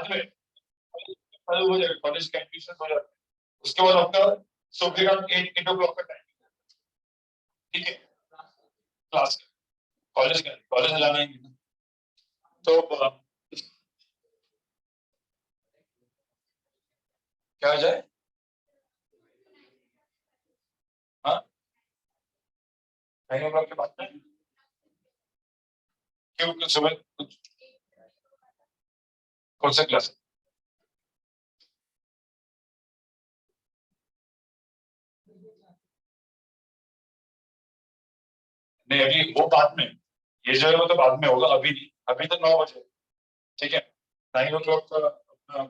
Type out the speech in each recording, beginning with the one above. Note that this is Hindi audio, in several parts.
बाद में हो जाएगा, कॉलेज का एडमिशन हो जाता है, उसके बाद आपका सुबह का 8 o'clock का टाइम, ठीक है, क्लास का, कॉलेज जाना ही नहीं, तो क्या हो जाए, हाँ 9 o'clock के बाद में क्यों सुबह कौन सा क्लास? नहीं अभी वो बाद में, ये जो है वो तो बाद में होगा, अभी नहीं, अभी तो 9 बजे, ठीक है, 9 o'clock का अपना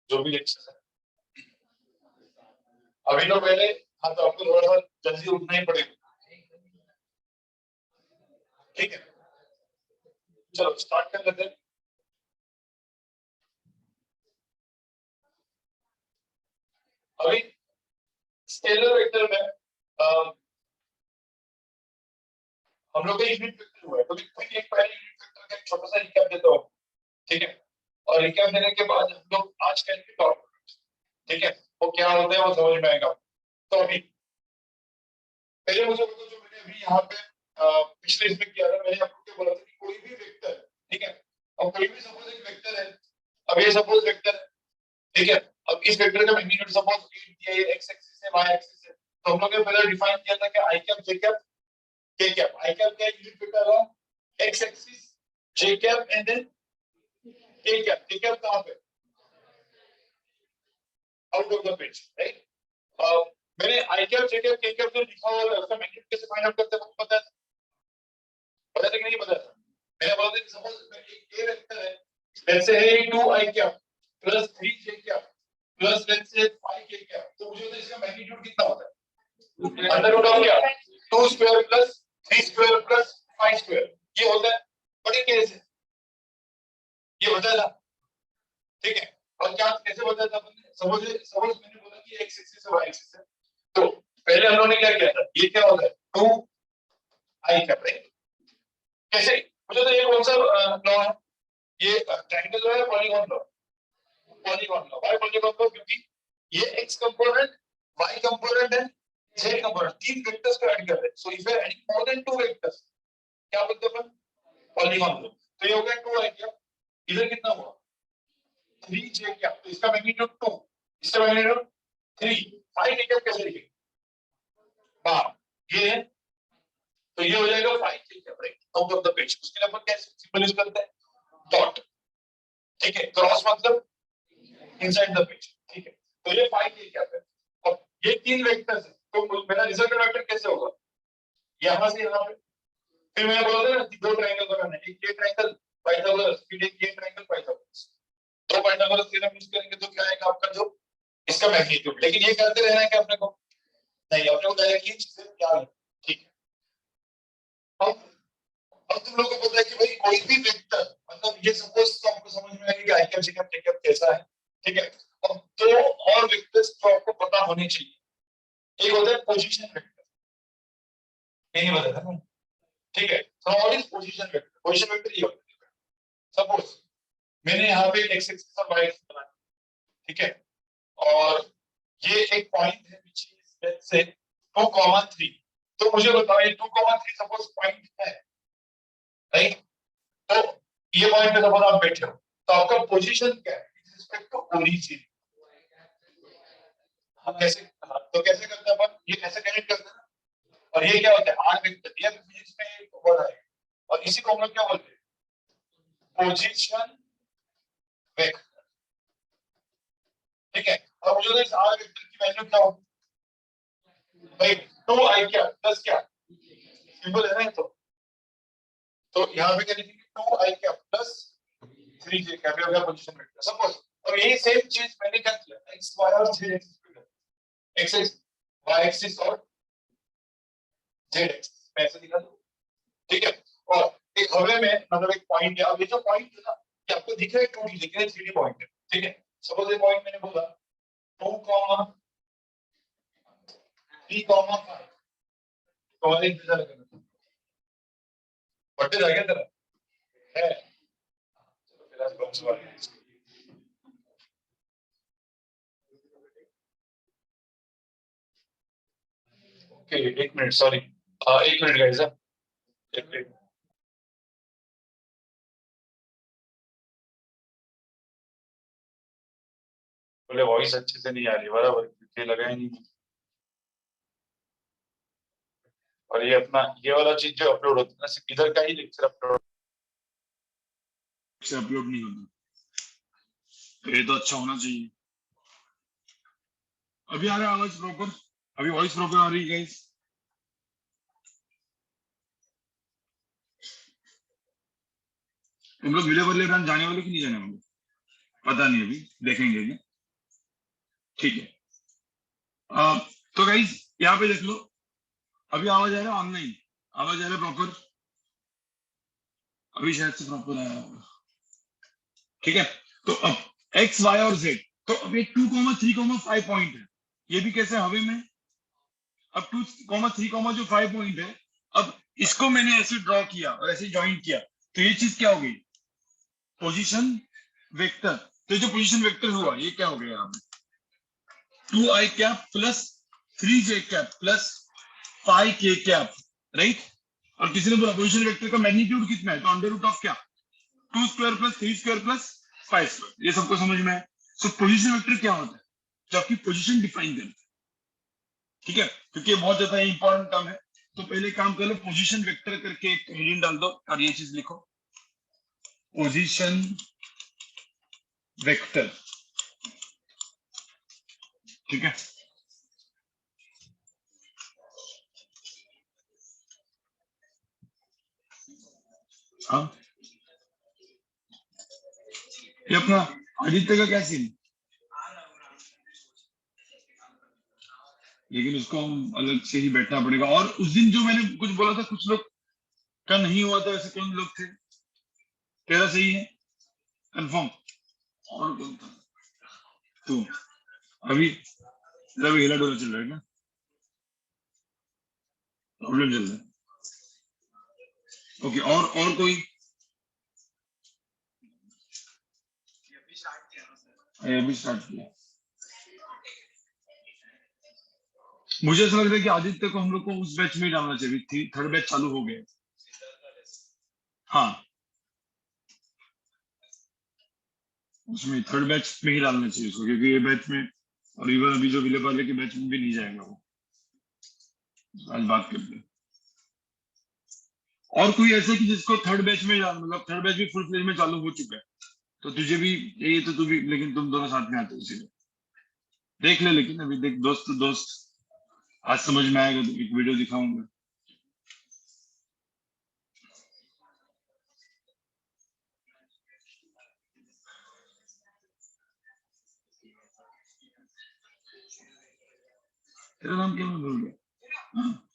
जो भी लेक्चर है, अभी तो पहले, हाँ तो आपको थोड़ा सा जल्दी उठना ही पड़ेगा, ठीक है, चलो स्टार्ट कर लेते हैं। अभी स्केलर वेक्टर में हम लोग का यूनिट वेक्टर हुआ है, तो क्विक एक पहले यूनिट वेक्टर का एक छोटा सा रिकैप देता हूँ, ठीक है, और रिकैप देने के बाद हम लोग आज करेंगे टॉप, ठीक है, वो क्या होता है वो समझ में आएगा। तो अभी पहले मुझे बताओ, जो मैंने अभी यहाँ पे पिछले इसमें किया था, मैंने आपको क्या बोला था कि कोई भी वेक्टर, ठीक है, अब कोई भी सपोज एक वेक्टर है, अब ये सपोज वेक्टर है, ठीक है, अब इस वेक्टर का मैग्नीट्यूड सपोज ये एक्स एक्सिस है, वाई एक्सिस है, तो हम लोग ने पहले डिफाइन किया था कि I cap J cap K cap, I cap का यूनिट वेक्टर है X axis, J cap and then K cap कहां पे, out of the page, right. मैंने I cap J cap K cap जो लिखा हुआ है उसका मैग्नीट्यूड कैसे फाइंड आउट करते हैं आपको पता है, पता है कि नहीं पता है? मैंने बोला था कि सपोज एक ए वेक्टर है, लेट्स से है 2 I cap plus 3 J cap plus let's say 5 के कैप, तो मुझे तो इसका मैग्नीट्यूड कितना होता है, अंडर रूट ऑफ क्या 2 square plus 3 square plus 5 square, ये होता है, बड़ी केस है, ये बताया था, ठीक है, और क्या कैसे बताया था आपने, सपोज सपोज मैंने बोला कि एक्स एक्सिस और वाई एक्सिस है, तो पहले हम लोगों ने क्या किया था, ये क्या होता है 2 आई कैप, राइट, कैसे, मुझे तो ये कौन सा लॉ है, ये ट्रायंगल लॉ है, polygon law, polygon law, why polygon law, क्योंकि ये X component, Y component and Z component, तीन वेक्टर्स को ऐड कर रहे हैं, so if you are adding more than 2 vectors, क्या बोलते हैं अपन, पॉलीगॉन लॉ, तो ये हो गया 2 आई कैप, इधर कितना हुआ 3 जे कैप, तो इसका मैग्नीट्यूड 2, इसका मैग्नीट्यूड 3, 5 जे कैप कैसे लिखेंगे, वाह ये है, तो ये हो जाएगा 5 J cap, right, out of the page, उसके लिए अपन कैसे सिंबल यूज करते हैं, डॉट, ठीक है, क्रॉस मतलब इनसाइड द पेज, ठीक है, तो ये 5 ये क्या है, अब ये तीन वेक्टर्स है, तो मेरा रिजल्ट वेक्टर कैसे होगा, यहां से यहां पे, फिर मैंने बोला था ना दो ट्रायंगल बनाने, एक ये ट्रायंगल पाइथागोरस, फिर एक ये ट्रायंगल पाइथागोरस, दो पाइथागोरस थ्योरम यूज करेंगे तो क्या आएगा आपका जो इसका मैग्नीट्यूड, लेकिन ये करते रहना है कि अपने को नहीं, अपने को डायरेक्टली चीजें क्या है, ठीक है, अब तुम लोगों को पता है कि भाई कोई भी वेक्टर, मतलब ये सपोज तो आपको समझ में आएगा कि आई कैप जे कैप कैसा है, ठीक है, अब दो और वेक्टर्स जो आपको पता होने चाहिए, एक होता है पोजीशन वेक्टर, ये नहीं पता था, ठीक है, so what is position vector, position vector ये होता है, सपोज मैंने यहाँ पे एक्स एक्सिस और वाई एक्सिस बनाया, ठीक है, और ये एक पॉइंट है which is let's say 2,3, तो मुझे बताओ ये 2,3 सपोज पॉइंट है, राइट, तो ये पॉइंट पे सपोज आप बैठे हो, तो आपका पोजीशन क्या है विद रिस्पेक्ट टू ओरिजिन, हम कैसे, तो कैसे करते हैं अपन, ये कैसे कनेक्ट करते हैं, और ये क्या होता है आर वेक्टर, ये फिजिक्स में एक वर्ड है, और इसी को हम लोग क्या बोलते हैं पोजीशन वेक्टर, ठीक है, और मुझे तो इस आर वेक्टर की वैल्यू क्या होगी भाई 2 आई क्या प्लस क्या, सिंपल है ना, तो यहाँ पे क्या लिखेंगे 2 आई क्या प्लस 3 जे क्या हो गया पोजीशन वेक्टर, सपोज, और यही सेम चीज मैंने क्या किया एक्स वाई और जेड एक्सिस पे, एक्स एक्सिस वाई एक्सिस और जेड एक्सिस मैं ऐसे दिखा दूं, ठीक है, और एक हवे में मतलब एक पॉइंट है, अब ये जो पॉइंट है ना ये आपको दिख रहा है 2D लेकिन 3D पॉइंट है, ठीक है, सपोज ये पॉइंट मैंने बोला 2, 3, 5, तो वाले इंतजार करना बटे आ गया तेरा है, चलो फिर आज ओके, एक मिनट, सॉरी, एक मिनट गाइस, एक मिनट। बोले वॉइस अच्छे से नहीं आ रही, बराबर, ये लगा ही नहीं। और ये अपना ये वाला चीज जो अपलोड होता है ना, सिर्फ इधर का ही लेक्चर अपलोड नहीं होता, तो ये तो अच्छा होना चाहिए। अभी आ रहा है आवाज प्रॉपर? अभी वॉइस प्रॉपर आ रही है गाइस? तुम लोग विले वाले रन जाने वाले कि नहीं जाने वाले? पता नहीं, अभी देखेंगे क्या? ठीक है। तो गाइस यहाँ पे देख लो, अभी आवाज आ रहा है ऑनलाइन? आवाज आ रहा है प्रॉपर? अभी शायद से प्रॉपर आया होगा। ठीक है, तो अब एक्स वाई और जेड, तो अब ये 2,3,5 पॉइंट है, ये भी कैसे हवे में। अब 2,3, जो 5 पॉइंट है, अब इसको मैंने ऐसे ड्रॉ किया और ऐसे ज्वाइन किया, तो ये चीज क्या हो गई? Position vector. तो जो पोजीशन वेक्टर हुआ ये क्या हो गया यहाँ पे? 2i cap plus 3j cap plus 5k cap, right. और किसी ने बोला पोजीशन वेक्टर का मैग्नीट्यूड कितना है, तो अंडर रूट ऑफ क्या, 2 square plus 3 square plus 5 square. ये सबको समझ में है। सो पोजीशन वेक्टर क्या होता है? जो आपकी पोजीशन डिफाइन करता है, ठीक है, क्योंकि ये बहुत ज्यादा इंपॉर्टेंट टर्म है। तो पहले काम कर लो, पोजीशन वेक्टर करके एक हेडिंग डाल दो और ये चीज लिखो, पोजीशन वेक्टर, ठीक है। हाँ, ये अपना आदित्य का क्या सीन, लेकिन उसको हम अलग से ही बैठना पड़ेगा। और उस दिन जो मैंने कुछ बोला था, कुछ लोग का नहीं हुआ था, ऐसे कौन लोग थे? तेरा सही है कंफर्म? और कौन था? तू? अभी तेरा भी हिला डोला चल रहा है ना, प्रॉब्लम चल रहा है? ओके, और कोई? अभी स्टार्ट किया। मुझे ऐसा लग रहा है कि आदित्य को हम लोग को उस बैच में ही डालना चाहिए थी, थर्ड बैच चालू हो गया। हाँ, उसमें थर्ड बैच में ही डालना चाहिए उसको, क्योंकि ये बैच में और इवन अभी जो विले वाले के बैच में भी नहीं जाएगा वो। आज बात करते हैं। और कोई ऐसा कि जिसको थर्ड बैच में मतलब थर्ड बैच भी फुल फ्लेज में चालू हो चुका है, तो तुझे भी ये तो तू भी, लेकिन तुम दोनों साथ में आते हो इसीलिए देख ले। लेकिन अभी देख, दोस्त तो दोस्त, आज समझ में आएगा तो एक वीडियो दिखाऊंगा। तेरा नाम क्या, मैं भूल गया। हाँ,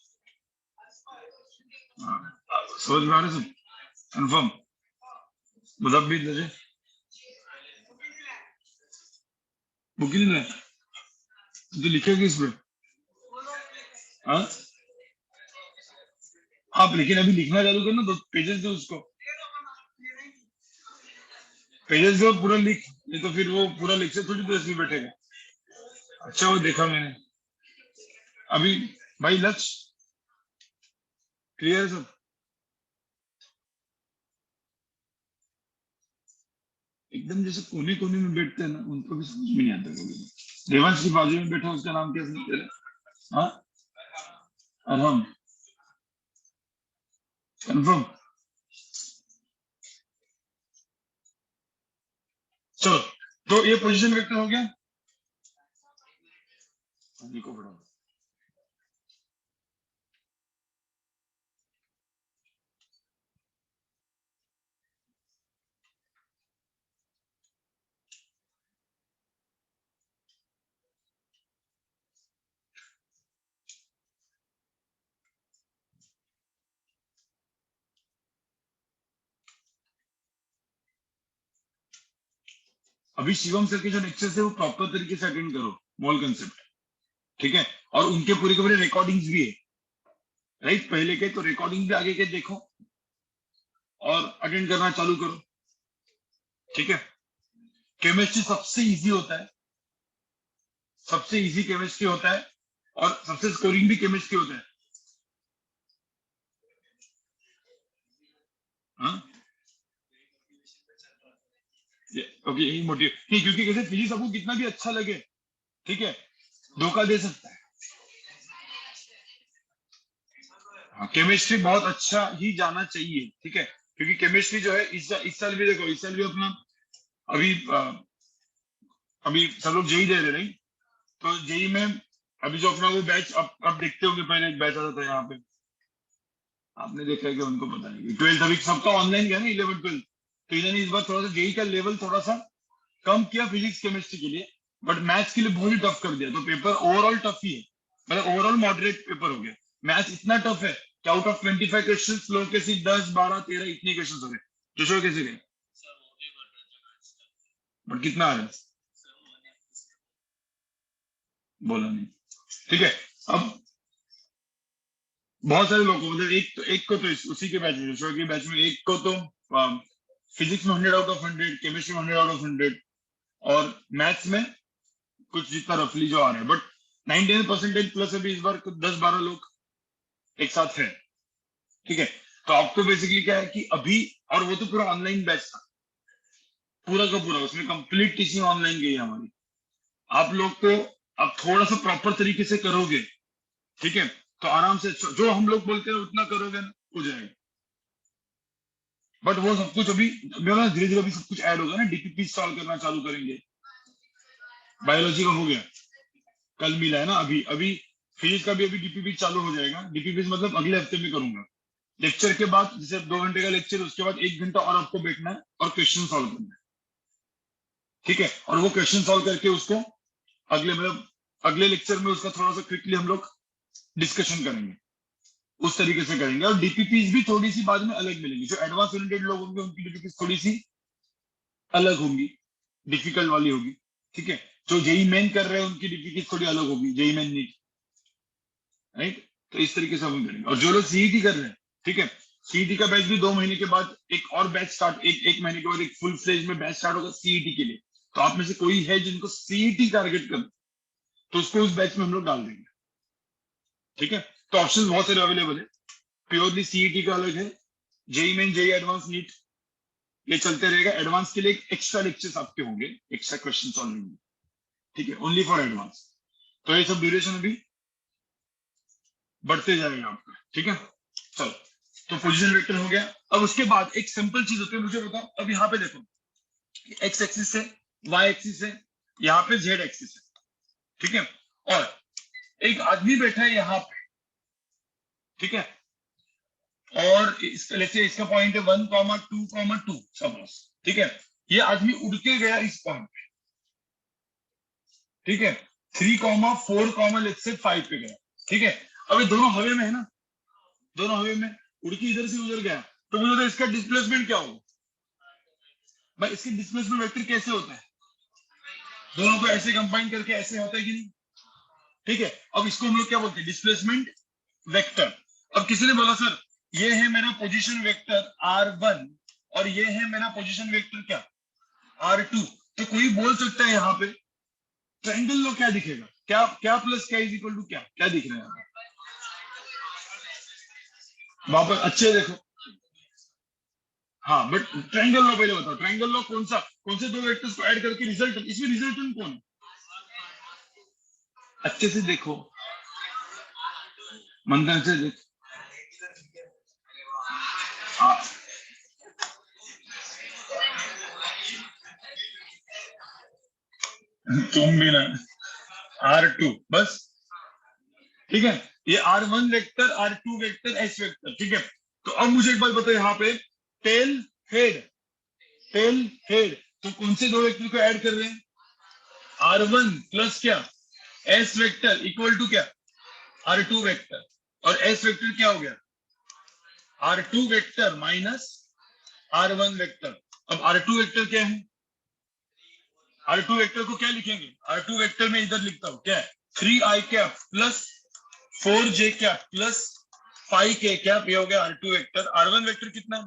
समझ में आ रहा है सब कंफर्म? मुदब्बिर लजे मुकिल है, तो लिखेगा इस पे? हाँ, आप लेकिन अभी लिखना चालू करना, दो पेजेस दो उसको, पेजेस दो पूरा लिख, नहीं तो फिर वो पूरा लिख से थोड़ी देर में बैठेगा। अच्छा, वो देखा मैंने अभी। भाई लक्ष्य क्लियर है सब? एकदम जैसे कोने कोने में बैठते हैं ना, उनको भी समझ में नहीं आता कभी। देवांश की बाजू में बैठा, उसका नाम क्या सुनते हैं? हाँ, अरहम, कंफर्म? चलो, तो ये पोजीशन वेक्टर हो गया। लिखो बड़ा, अभी शिवम सर के जो लेक्चर्स है वो प्रॉपर तरीके से अटेंड करो, मॉल कंसेप्ट, ठीक है। और उनके पूरे के पूरे रिकॉर्डिंग्स भी है, राइट, पहले के तो रिकॉर्डिंग भी आगे के देखो और अटेंड करना चालू करो, ठीक है, केमिस्ट्री सबसे इजी होता है, सबसे इजी केमिस्ट्री होता है और सबसे स्कोरिंग भी केमिस्ट्री होता है। हाँ ओके, यही मोटिव नहीं, क्योंकि कैसे फिजिक्स आपको कितना भी अच्छा लगे, ठीक है, धोखा दे सकता है। हाँ, केमिस्ट्री बहुत अच्छा ही जाना चाहिए, ठीक है, क्योंकि केमिस्ट्री जो है इस साल भी देखो, इस साल भी अपना अभी अभी सब लोग जेई दे रहे नहीं, तो जेई में अभी जो अपना वो बैच अब देखते होंगे, पहले एक बैच आता था यहाँ पे, आपने देखा है कि उनको पता नहीं, 12th अभी सबका ऑनलाइन गया ना, 11 12, तो इन्होंने इस बार थोड़ा सा जेई का लेवल थोड़ा सा कम किया फिजिक्स केमिस्ट्री के लिए, बट मैथ्स के लिए बहुत ही टफ कर दिया, तो पेपर ओवरऑल टफ ही है, मतलब ओवरऑल मॉडरेट पेपर हो गया। मैथ्स इतना टफ है कि आउट ऑफ 25 क्वेश्चंस लोग के सिर्फ 10 12 13 इतने क्वेश्चंस हो गए, जो कैसे गए, बट कितना आ रहा है बोला नहीं, ठीक है। अब बहुत सारे लोग को, मतलब एक को तो उसी के बैच में, जो के बैच में एक को तो फिजिक्स में 100 आउट ऑफ 100, केमिस्ट्री में 100 आउट ऑफ 100, और मैथ्स में कुछ जितना रफली जो आ रहा है, बट 99% प्लस अभी इस बार 10 12 लोग एक साथ है, ठीक है। तो आपको बेसिकली क्या है कि अभी, और वो तो पूरा ऑनलाइन बैच था, पूरा का पूरा, उसमें कंप्लीट टीचिंग ऑनलाइन गई है हमारी। आप लोग को अब थोड़ा सा प्रॉपर तरीके से करोगे, ठीक है, तो आराम से जो हम लोग बोलते हैं उतना करोगे ना, हो जाएगा। बट वो सब कुछ अभी धीरे धीरे अभी सब कुछ ऐड होगा ना, डीपीपी सॉल्व करना चालू करेंगे, बायोलॉजी का हो गया, कल मिला है ना, अभी अभी फिजिक्स का भी अभी डीपीपी चालू हो जाएगा, डीपीपी मतलब अगले हफ्ते में करूंगा, लेक्चर के बाद, जैसे 2 घंटे का लेक्चर, उसके बाद 1 घंटा और आपको बैठना है और क्वेश्चन सॉल्व करना है, ठीक है, और वो क्वेश्चन सॉल्व करके उसको अगले, मतलब अगले लेक्चर में उसका थोड़ा सा क्विकली हम लोग डिस्कशन करेंगे, उस तरीके से करेंगे। और डीपीपीज भी थोड़ी सी बाद में अलग मिलेंगी, जो एडवांस ओरिएंटेड लोग होंगे उनकी डीपीपीज थोड़ी सी अलग होंगी, डिफिकल्ट वाली होगी, ठीक है, जो जेई मेन कर रहे हैं उनकी डीपीपीज थोड़ी अलग होगी, जेई मेन नीट, राइट। तो इस तरीके से हम करेंगे, और जो लोग सीईटी कर रहे हैं, ठीक है, सीईटी का बैच भी 2 महीने के बाद एक और बैच स्टार्ट, एक महीने के बाद एक फुल फ्लेज में बैच स्टार्ट होगा सीईटी के लिए। तो आप में से कोई है जिनको सीईटी टारगेट कर, तो उसको उस बैच में हम लोग डाल देंगे, ठीक है। तो ऑप्शन बहुत सारे अवेलेबल है, प्योरली सीईटी का अलग है, JEE Main JEE Advance NEET, ये चलते रहेगा। एडवांस के लिए एक्स्ट्रा लेक्चर्स आपके होंगे, एक्स्ट्रा क्वेश्चन सॉल्विंग, ठीक है, ओनली फॉर एडवांस। तो ये सब ड्यूरेशन अभी बढ़ते जाएगा आपका, ठीक है। चलो, तो पोजीशन वेक्टर हो गया। अब उसके बाद एक सिंपल चीज होती है, मुझे बताओ, अब यहाँ पे देखो, एक्स एक्सिस है, वाई एक्सिस है, यहाँ पे जेड एक्सिस है, ठीक है, और एक आदमी बैठा है यहाँ पे, ठीक है, और इसका पॉइंट है 1,2,2 सपोज, ठीक है, ये आदमी उड़ के गया इस पॉइंट पे, ठीक है, 3,4, लेट्स से 5 पे गया, ठीक है। अब ये दोनों हवे में है ना, दोनों हवे में, उड़ के इधर से उधर गया, तो मुझे तो इसका डिस्प्लेसमेंट क्या होगा भाई, इसकी डिस्प्लेसमेंट वेक्टर कैसे होता है, दोनों को ऐसे कंबाइन करके ऐसे होता है कि नहीं, ठीक है। अब इसको हम लोग क्या बोलते हैं, डिस्प्लेसमेंट वेक्टर। अब किसी ने बोला सर ये है मेरा पोजीशन वेक्टर r1 और ये है मेरा पोजीशन वेक्टर क्या r2, तो कोई बोल सकता है यहाँ पे ट्रायंगल लो क्या दिखेगा, क्या क्या प्लस क्या इज इक्वल टू क्या, क्या दिख रहा है वहां पर, अच्छे देखो, हाँ, बट ट्रायंगल लो पहले बताओ, ट्रायंगल लो कौन से दो वेक्टर्स को ऐड करके रिजल्ट, इसमें रिजल्टेंट कौन है, अच्छे से देखो, मंथन से देख, हाँ, तुम भी ना, r2 बस, ठीक है, ये r1 vector, r2 vector, s vector, ठीक है। तो अब मुझे एक बात बताओ, यहाँ पे टेल हेड, टेल हेड, तो कौन से दो वेक्टर को ऐड कर रहे हैं, r1 प्लस क्या s वेक्टर इक्वल टू क्या r2 वेक्टर, और s वेक्टर क्या हो गया r2 vector minus r1 vector. अब r2 वेक्टर क्या है, r2 वेक्टर को क्या लिखेंगे, r2 वेक्टर में इधर लिखता हूं क्या है, 3i cap plus 4j cap plus 5k cap, ये हो गया r2 वेक्टर। r1 वेक्टर कितना,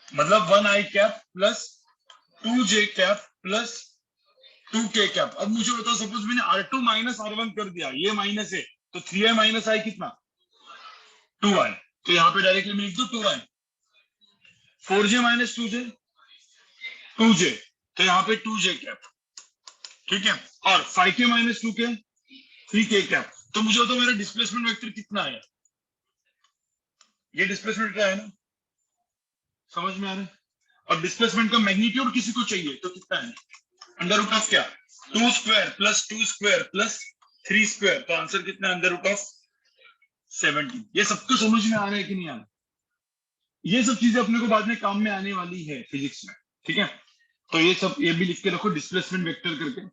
मतलब 1i cap plus 2j cap plus 2k cap. अब मुझे बताओ, सपोज मैंने R2 माइनस R1 कर दिया, ये माइनस है, तो 3i माइनस आई कितना, 2i। तो यहाँ पे डायरेक्टली मैं लिख दू 2i। 4j minus 2j, 2j, तो यहाँ पे 2j कैप, ठीक है। और 5k minus 2k, 3k cap. तो मुझे बताओ मेरा डिस्प्लेसमेंट वेक्टर कितना है, ये डिस्प्लेसमेंट क्या है ना, समझ में आ रहा है। और डिस्प्लेसमेंट का मैग्नीट्यूड किसी को चाहिए तो कितना है, अंडर रूट ऑफ क्या, 2 square plus 2 square plus 3 square. तो आंसर कितना है, अंडर रूट ऑफ 17। ये सबको समझ में आ रहा है कि नहीं आ रहा, ये सब चीजें अपने को बाद में काम में आने वाली है फिजिक्स में, ठीक है। तो ये सब ये भी लिख के रखो डिस्प्लेसमेंट वेक्टर करके।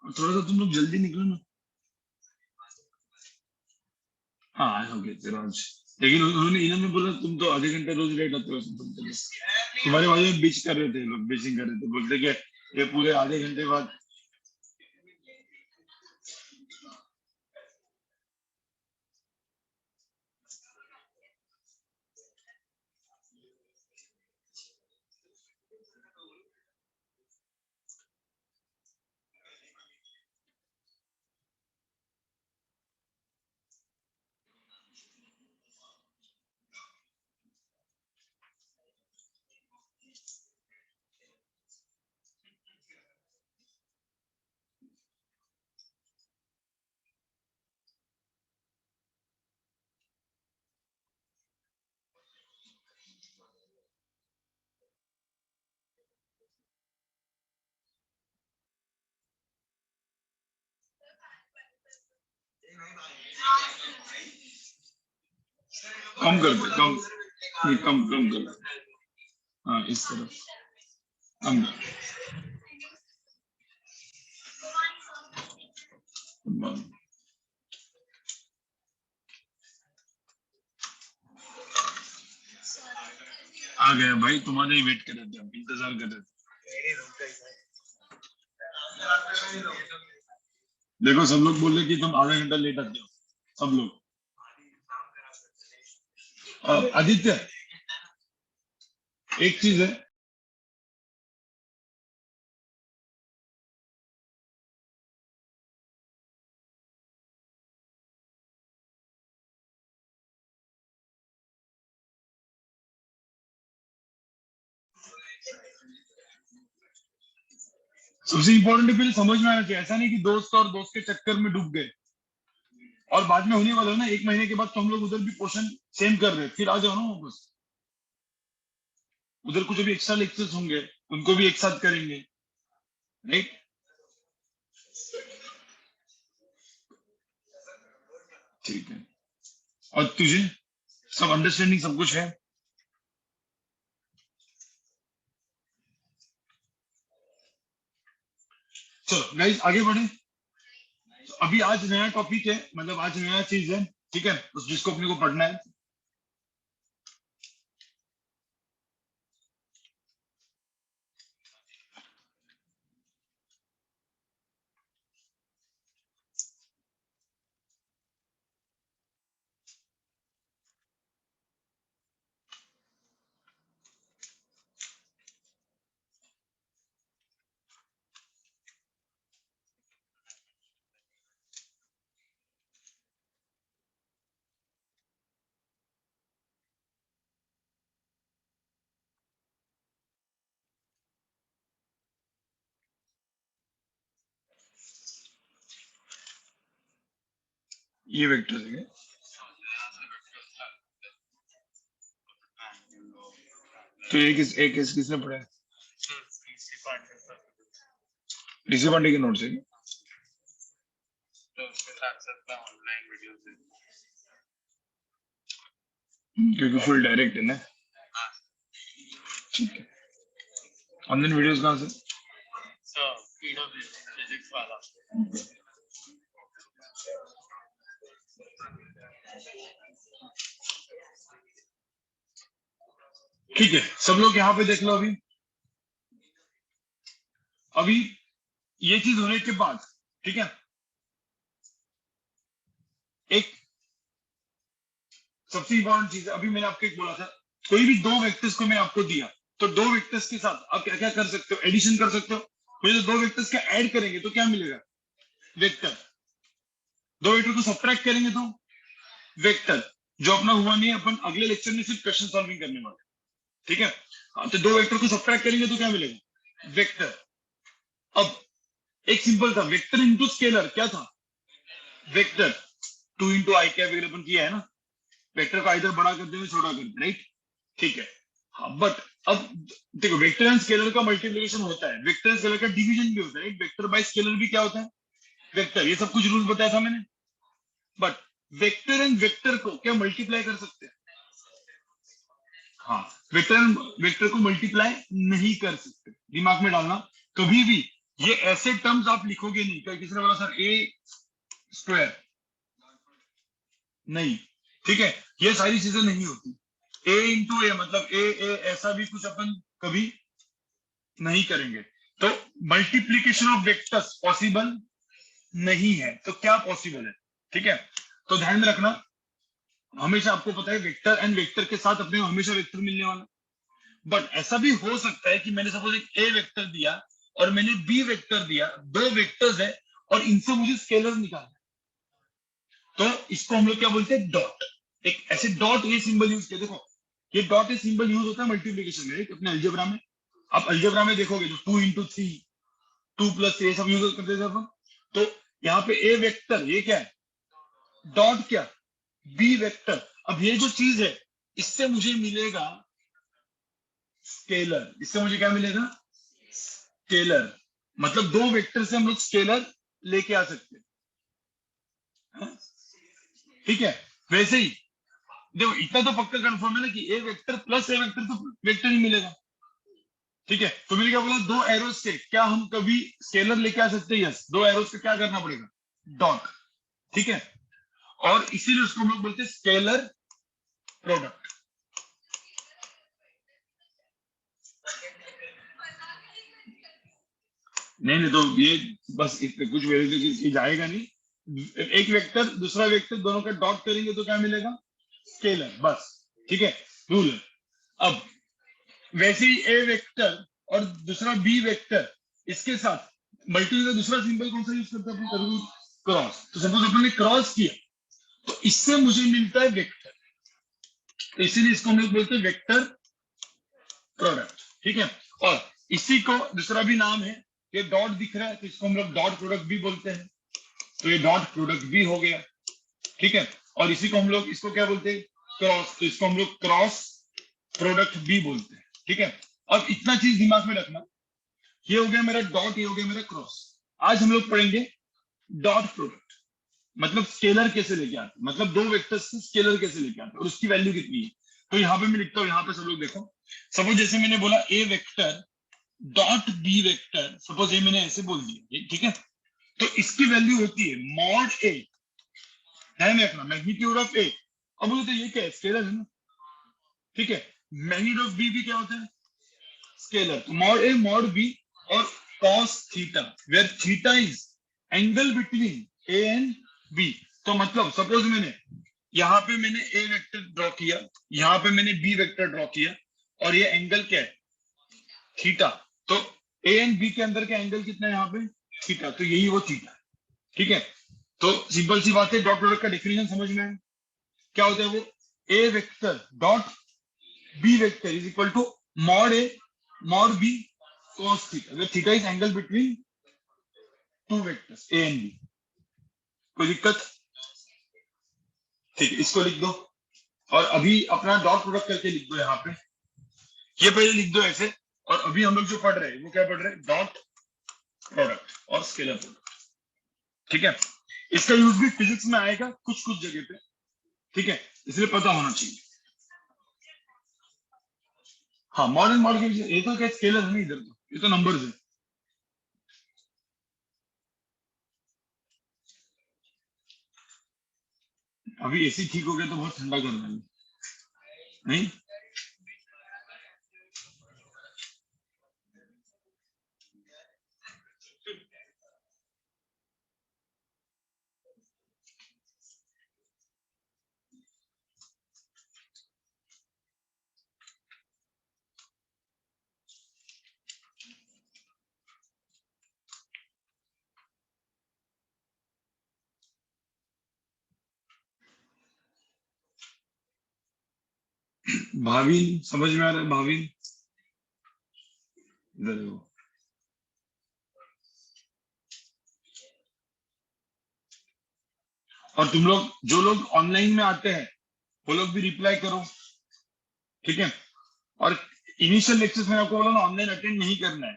थोड़ा सा तुम लोग जल्दी निकलो ना। हाँ आए हो गए तेरा आज, लेकिन इन्होंने बोला तुम तो आधे घंटे रोज लेट आते हो, तुम्हारे बाजू में बीच कर रहे थे लोग, बीचिंग कर रहे थे, बोलते कि ये पूरे आधे घंटे बाद। कम कर दे, कम, नहीं, कम कम कर दे। हाँ इस तरफ कम कर। आ गया भाई, तुम्हारे ही वेट कर रहे थे, हम इंतजार कर रहे थे। देखो सब लोग बोल रहे कि तुम आधा घंटा लेट आते हो, सब लोग। आदित्य, एक चीज है, सबसे इंपॉर्टेंट है पहले समझ में आना चाहिए। ऐसा नहीं कि दोस्त और दोस्त के चक्कर में डूब गए और बाद में होने वाला है ना 1 महीने के बाद, तो हम लोग उधर भी पोर्शन सेम कर रहे हैं, फिर आ जाओ ना वापस। उधर कुछ अभी एक्स्ट्रा लेक्चर्स होंगे, उनको भी एक साथ करेंगे, राइट। ठीक है, और तुझे सब अंडरस्टैंडिंग सब कुछ है। चलो गाइस आगे बढ़े। तो अभी आज नया टॉपिक है, मतलब आज नया चीज है, ठीक है, उस जिसको अपने को पढ़ना है। ये वेक्टर है, तो एक किसने पढ़ा है, डीसी पांडे के नोट से, क्योंकि फुल डायरेक्ट है ना। ठीक है, ऑनलाइन वीडियोस कहाँ से, ठीक है। सब लोग यहाँ पे देख लो। अभी अभी ये चीज होने के बाद, ठीक है, एक सबसे इंपॉर्टेंट चीज है, अभी मैंने आपको एक बोला था, कोई भी दो वेक्टर्स को मैं आपको दिया, तो दो वेक्टर्स के साथ आप क्या क्या कर सकते हो, एडिशन कर सकते हो। तो ये दो वेक्टर्स का ऐड करेंगे तो क्या मिलेगा, वेक्टर। दो वेक्टर को सब्ट्रैक्ट करेंगे तो वेक्टर। जो अपना हुआ नहीं है, अपन अगले लेक्चर में सिर्फ क्वेश्चन सॉल्विंग करने वाले, ठीक है। हाँ, तो दो वेक्टर को सब्ट्रैक्ट करेंगे तो क्या मिलेगा, वेक्टर। अब एक सिंपल था, वेक्टर इंटू स्केलर क्या था, वेक्टर। टू इंटू आई कैप वगैरह अपन किया है ना, वेक्टर को इधर बड़ा करते हुए छोटा करते, राइट, ठीक है। हाँ बट अब देखो, वेक्टर एंड स्केलर का मल्टीप्लिकेशन होता है, वेक्टर एंड स्केलर का डिवीजन भी होता है, राइट। वेक्टर बाय स्केलर भी क्या होता है, वेक्टर। ये सब कुछ रूल बताया था मैंने। बट वेक्टर एंड वेक्टर को क्या मल्टीप्लाई कर सकते हैं, हाँ। वेक्टर को मल्टीप्लाई नहीं कर सकते, दिमाग में डालना। कभी भी ये ऐसे टर्म्स आप लिखोगे नहीं, क्या किसी ने बोला सर ए स्क्वायर, नहीं, ठीक है। ये सारी चीजें नहीं होती। ए इंटू ए मतलब ए ए, ऐसा भी कुछ अपन कभी नहीं करेंगे। तो मल्टीप्लीकेशन ऑफ वेक्टर्स पॉसिबल नहीं है, तो क्या पॉसिबल है, ठीक है। तो ध्यान में रखना, हमेशा आपको पता है वेक्टर एंड वेक्टर के साथ अपने हमेशा वेक्टर मिलने वाला। बट ऐसा भी हो सकता है कि मैंने सपोज एक ए वेक्टर दिया और मैंने बी वेक्टर दिया, दो वेक्टर्स है और इनसे मुझे स्केलर निकालना है। तो इसको हम लोग क्या बोलते हैं, डॉट। एक ऐसे डॉट ये सिंबल यूज किया, देखो ये डॉट ये सिंबल यूज होता है मल्टीप्लीकेशन में, अपने अलजेब्रा में। आप अलजेब्रा में देखोगे जो 2 into 3, 2 + 3 सब यूज करते थे अपन। तो यहाँ पे ए वेक्टर ये क्या है, डॉट क्या, बी वेक्टर। अब ये जो चीज है, इससे मुझे मिलेगा स्केलर। इससे मुझे क्या मिलेगा, स्केलर। मतलब दो वेक्टर से हम लोग स्केलर लेके आ सकते हैं, ठीक है। वैसे ही देखो, इतना तो पक्का कंफर्म है ना कि ए वेक्टर प्लस ए वेक्टर तो वेक्टर ही मिलेगा, ठीक है। तो मैंने क्या बोला, दो एरोज से क्या हम कभी स्केलर लेके आ सकते हैं, यस। दो एरोज से क्या करना पड़ेगा, डॉट, ठीक है। और इसीलिए उसको हम लोग बोलते हैं स्केलर प्रोडक्ट। नहीं नहीं, तो ये बस कुछ वेरिफिकेशन जाएगा नहीं। एक वेक्टर दूसरा वेक्टर दोनों का डॉट करेंगे तो क्या मिलेगा, स्केलर, बस, ठीक है, रूल है। अब वैसे ही ए वेक्टर और दूसरा बी वेक्टर, इसके साथ मल्टी का दूसरा सिंबल कौन सा यूज करते हैं अपन, कभी क्रॉस। तो सपोज अपन ने क्रॉस किया तो इससे मुझे मिलता है वेक्टर, तो इसीलिए इसको हम लोग बोलते हैं वेक्टर प्रोडक्ट, ठीक है। और इसी को दूसरा भी नाम है, ये डॉट दिख रहा है तो इसको हम लोग डॉट प्रोडक्ट भी बोलते हैं। तो ये डॉट प्रोडक्ट भी हो गया, ठीक है। और इसी को हम लोग इसको क्या बोलते हैं, क्रॉस। तो इसको हम लोग क्रॉस प्रोडक्ट भी बोलते हैं, ठीक है। अब इतना चीज दिमाग में रखना, ये हो गया मेरा डॉट, ये हो गया मेरा क्रॉस। आज हम लोग पढ़ेंगे डॉट प्रोडक्ट, मतलब स्केलर कैसे लेके आते, मतलब दो वेक्टर्स से स्केलर कैसे लेके आते और उसकी वैल्यू कितनी है। तो यहाँ पे मैं लिखता हूँ, यहाँ पे सब लोग देखो। सपोज जैसे मैंने बोला A vector dot B vector, suppose ये मैंने ऐसे बोल दिया, ठीक है। तो इसकी वैल्यू होती है मॉड ए, ध्यान रखना, मैग्नीट्यूड ऑफ ए। अब बोलते ये क्या है, स्केलर है ना, ठीक है। मैग्नीट्यूड ऑफ बी भी क्या होता है, स्केलर। तो मॉड ए मॉड बी और cos theta, where theta is angle between A and B. तो मतलब सपोज मैंने यहाँ पे मैंने ए वेक्टर ड्रॉ किया, यहाँ पे मैंने बी वेक्टर ड्रॉ किया, और ये एंगल क्या है, थीटा। तो ए एंड बी के अंदर का एंगल कितना है यहाँ पे, थीटा। तो यही वो थीटा, ठीक है। तो सिंपल सी बात है, डॉट प्रोडक्ट का डेफिनेशन समझ में है, क्या होता है वो, A vector dot B vector is equal to mod A mod B cos theta, where theta is angle between two vectors A and B. कोई दिक्कत, ठीक है, इसको लिख दो। और अभी अपना डॉट प्रोडक्ट करके लिख दो यहाँ पे, ये पहले लिख दो ऐसे। और अभी हम लोग जो पढ़ रहे हैं वो क्या पढ़ रहे हैं, डॉट प्रोडक्ट और स्केलर प्रोडक्ट, ठीक है। इसका यूज भी फिजिक्स में आएगा कुछ कुछ जगह पे, ठीक है, इसलिए पता होना चाहिए। हाँ, मॉडर्न मॉडल ये तो क्या स्केलर है ना, इधर तो ये तो नंबर्स है। अभी एसी ठीक हो गया तो बहुत ठंडा कर रहा है, नहीं। भाविन समझ में आ रहा है? भाविन इधर देखो। और तुम लोग जो लोग ऑनलाइन में आते हैं वो लोग भी रिप्लाई करो, ठीक है। और इनिशियल लेक्चर्स में आपको बोला ना ऑनलाइन अटेंड नहीं करना है।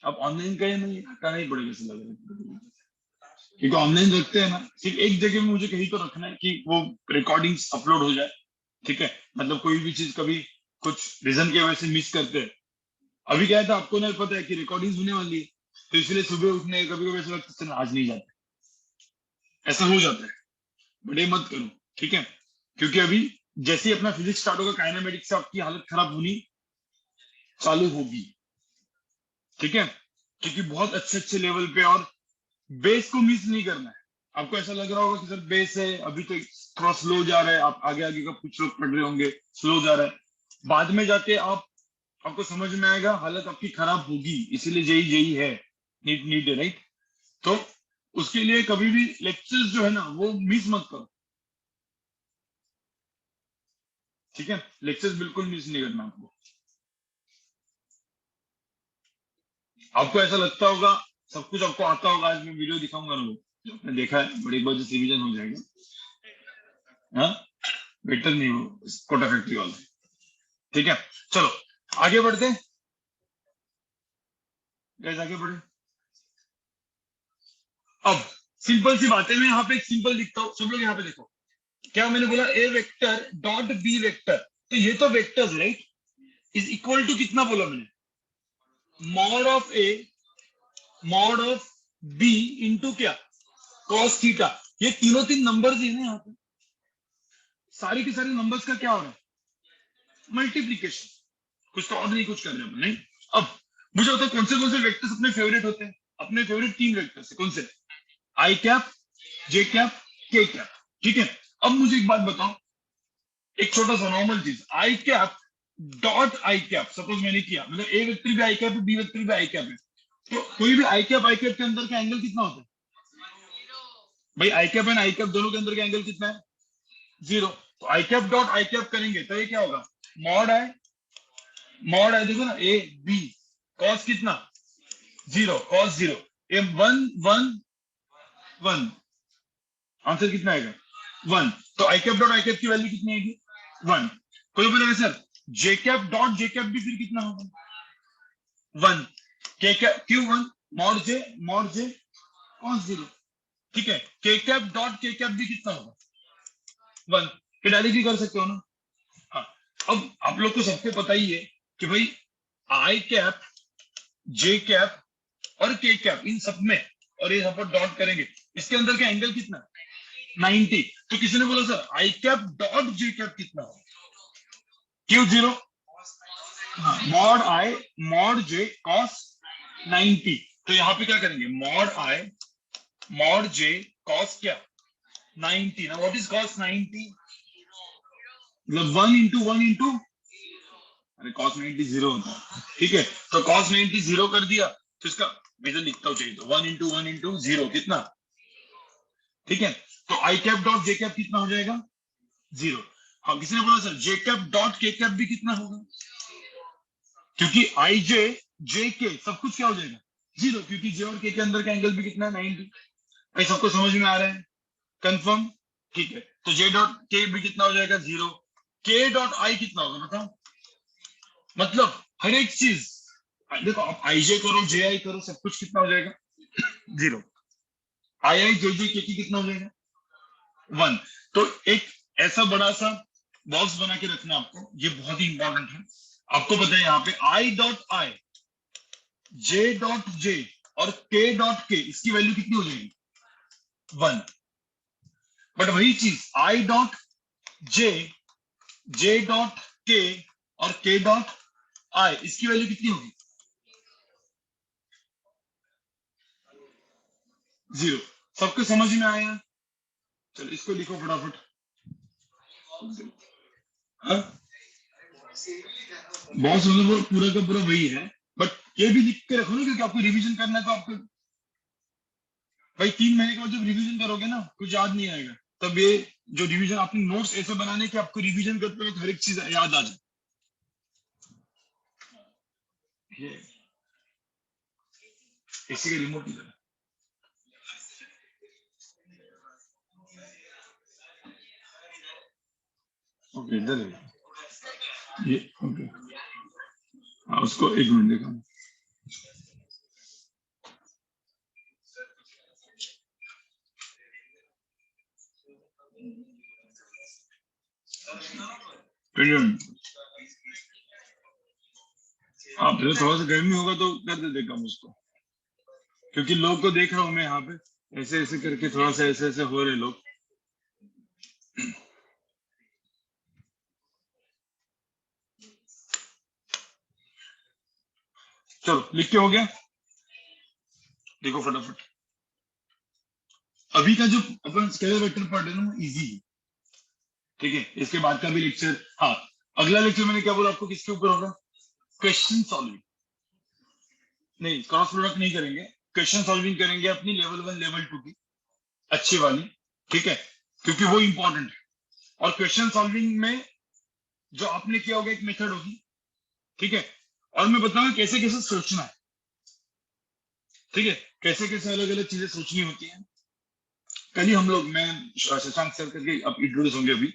अब ऑनलाइन का नहीं करना ही पड़ेगा ऐसा लग रहा है, क्योंकि ऑनलाइन रखते हैं ना सिर्फ एक जगह में मुझे कहीं तो रखना है कि वो रिकॉर्डिंग्स अपलोड हो जाए, ठीक है। मतलब कोई भी चीज कभी कुछ रीजन की वजह से मिस करते हैं। अभी क्या था आपको नहीं पता है कि रिकॉर्डिंग्स होने वाली है, तो इसलिए सुबह उठने कभी कभी ऐसा लगता है चलो आज नहीं जाते, ऐसा हो जाता है। बट ये मत करो, ठीक है। क्योंकि अभी जैसे ही अपना फिजिक्स स्टार्ट होगा काइनेमेटिक्स से आपकी हालत खराब होनी चालू होगी, ठीक है। क्योंकि बहुत अच्छे अच्छे लेवल पे और बेस को मिस नहीं करना है। आपको ऐसा लग रहा होगा कि सर बेस है अभी तो थोड़ा स्लो जा रहा है, आप आगे आगे का कुछ लोग पढ़ रहे होंगे स्लो जा रहा है, बाद में जाके आपको समझ में आएगा हालत आपकी खराब होगी। इसीलिए यही यही है, नीट नीट है, राइट। तो उसके लिए कभी भी लेक्चर्स जो है ना वो मिस मत करो, ठीक है। लेक्चर्स बिल्कुल मिस नहीं करना आपको। आपको ऐसा लगता होगा सब कुछ आपको आता होगा, आज मैं वीडियो दिखाऊंगा ना वो जो आपने देखा है, बड़ी बार रिवीजन हो जाएगा। हाँ बेटर नहीं हो कोटा फैक्ट्री वाला, ठीक है। चलो आगे बढ़ते हैं, गाइस आगे बढ़े। अब सिंपल सी बात है, मैं यहाँ पे एक सिंपल लिखता हूँ, सब लोग यहाँ पे देखो। क्या मैंने बोला, A vector dot B vector, तो ये तो vectors right is equal to कितना बोला मैंने, mod of A mod of B into क्या, कॉस थीटा। ये तीनों तीन नंबर्स ही हैं यहाँ पे, सारी के सारे नंबर्स का क्या हो रहा है, मल्टीप्लीकेशन। कुछ तो और नहीं कुछ कर रहे हैं नहीं। अब मुझे बताओ कौन से वेक्टर्स अपने फेवरेट होते हैं, अपने फेवरेट तीन वेक्टर्स है कौन से, आई cap, J cap, K cap, ठीक है। अब मुझे एक बात बताओ, एक छोटा सा नॉर्मल चीज, I cap dot I cap, suppose मैंने किया, मतलब ए वेक्टर भी आई कैप है, बी वेक्टर भी आई कैप है, तो कोई भी आई कैप के अंदर का एंगल कितना होता है भाई, आई कैप एंड आई कैप दोनों के अंदर का एंगल कितना है, जीरो। तो आई कैप डॉट आई कैप करेंगे तो ये क्या होगा, मॉड आई देखो ना, ए बी कॉस कितना, जीरो, कॉस जीरो, ये वन वन वन, आंसर कितना आएगा, वन। तो आई कैप डॉट आई कैप की वैल्यू कितनी आएगी, वन। कोई बोलेगा सर जे कैप डॉट जे कैप भी फिर कितना होगा, वन। के कैप क्यों वन, मॉड जे कॉस जीरो, ठीक है। के कैप डॉट के कैप भी कितना होगा, वन। ये डायरेक्ट भी कर सकते हो ना। हाँ, अब आप लोग को सबको पता ही है कि भाई आई कैप, जे कैप और के कैप इन सब में, और ये यहाँ पर डॉट करेंगे, इसके अंदर का एंगल कितना, 90। तो किसी ने बोला sir I cap dot J cap कितना हो, क्यों जीरो, हाँ मॉड आई मॉड जे कॉस 90। तो यहाँ पे क्या करेंगे, मॉड जे कॉस क्या 90 ना, व्हाट इज कॉस 90, मतलब 1 इंटू अरे कॉस 90 जीरो होता है, ठीक है। तो कॉस 90 जीरो कर दिया, तो इसका मैं तो लिखता हूँ चाहिए तो 1 इंटू जीरो कितना, ठीक है। तो आई कैप डॉट जे कैप कितना हो जाएगा, जीरो। हाँ किसी ने बोला सर जे कैप डॉट के कैप भी कितना होगा, क्योंकि आई जे के सब कुछ क्या हो जाएगा, जीरो, क्योंकि जे और के अंदर का एंगल भी कितना है 90। भाई सबको समझ में आ रहा है, कंफर्म, ठीक है। तो जे डॉट के भी कितना हो जाएगा, जीरो। के डॉट आई कितना होगा बताओ, मतलब हर एक चीज देखो, आप आई जे करो जे आई करो सब कुछ कितना हो जाएगा, जीरो। आई आई जे के कितना हो जाएगा, वन। तो एक ऐसा बड़ा सा बॉक्स बना के रखना आपको, ये बहुत ही इंपॉर्टेंट है। आपको पता है यहाँ पे I dot I, J dot J और के डॉट के, इसकी वैल्यू कितनी हो जाएगी, वन। बट वही चीज I dot J, J dot के और के डॉट आई, इसकी वैल्यू कितनी होगी, जीरो। सबको समझ में आया, चलो इसको लिखो फटाफट। बहुत मतलब पूरा का पूरा वही है, बट ये भी लिख के रखो ना, क्योंकि आपको रिवीजन करना है। तो आपको भाई 3 महीने के बाद जब रिवीजन करोगे ना कुछ याद नहीं आएगा, तब ये जो रिवीजन आपने नोट्स ऐसे बनाने कि आपको रिवीजन करते वक्त हर एक चीज याद आ जाए। ये इसी के रिमोट इधर है। ओके इधर है ये। ओके हाँ उसको एक मिनट देखा। आप थोड़ा सा गर्मी होगा तो कर देते कम उसको, क्योंकि लोग को देख रहा हूँ मैं यहाँ पे ऐसे ऐसे करके थोड़ा सा ऐसे ऐसे हो रहे लोग। चलो लिख के हो गया, देखो फटाफट। अभी का जो अपन स्केलर वेक्टर पढ़ रहे हैं ना इजी है, ठीक है। इसके बाद का भी लेक्चर, हाँ अगला लेक्चर मैंने क्या बोला आपको, किसके ऊपर होगा, क्वेश्चन सॉल्विंग। नहीं क्रॉस प्रोडक्ट नहीं करेंगे, क्वेश्चन सॉल्विंग करेंगे अपनी लेवल 1 लेवल 2 की अच्छी वाली, ठीक है, क्योंकि वो इंपॉर्टेंट है। और क्वेश्चन सॉल्विंग में जो आपने किया होगा एक मेथड होगी, ठीक है, और मैं बताऊंगा कैसे कैसे सोचना है, ठीक है, कैसे कैसे अलग अलग चीजें सोचनी होती है। कल ही हम लोग, मैं शशांक सर करके अब इंट्रोड्यूस होंगे अभी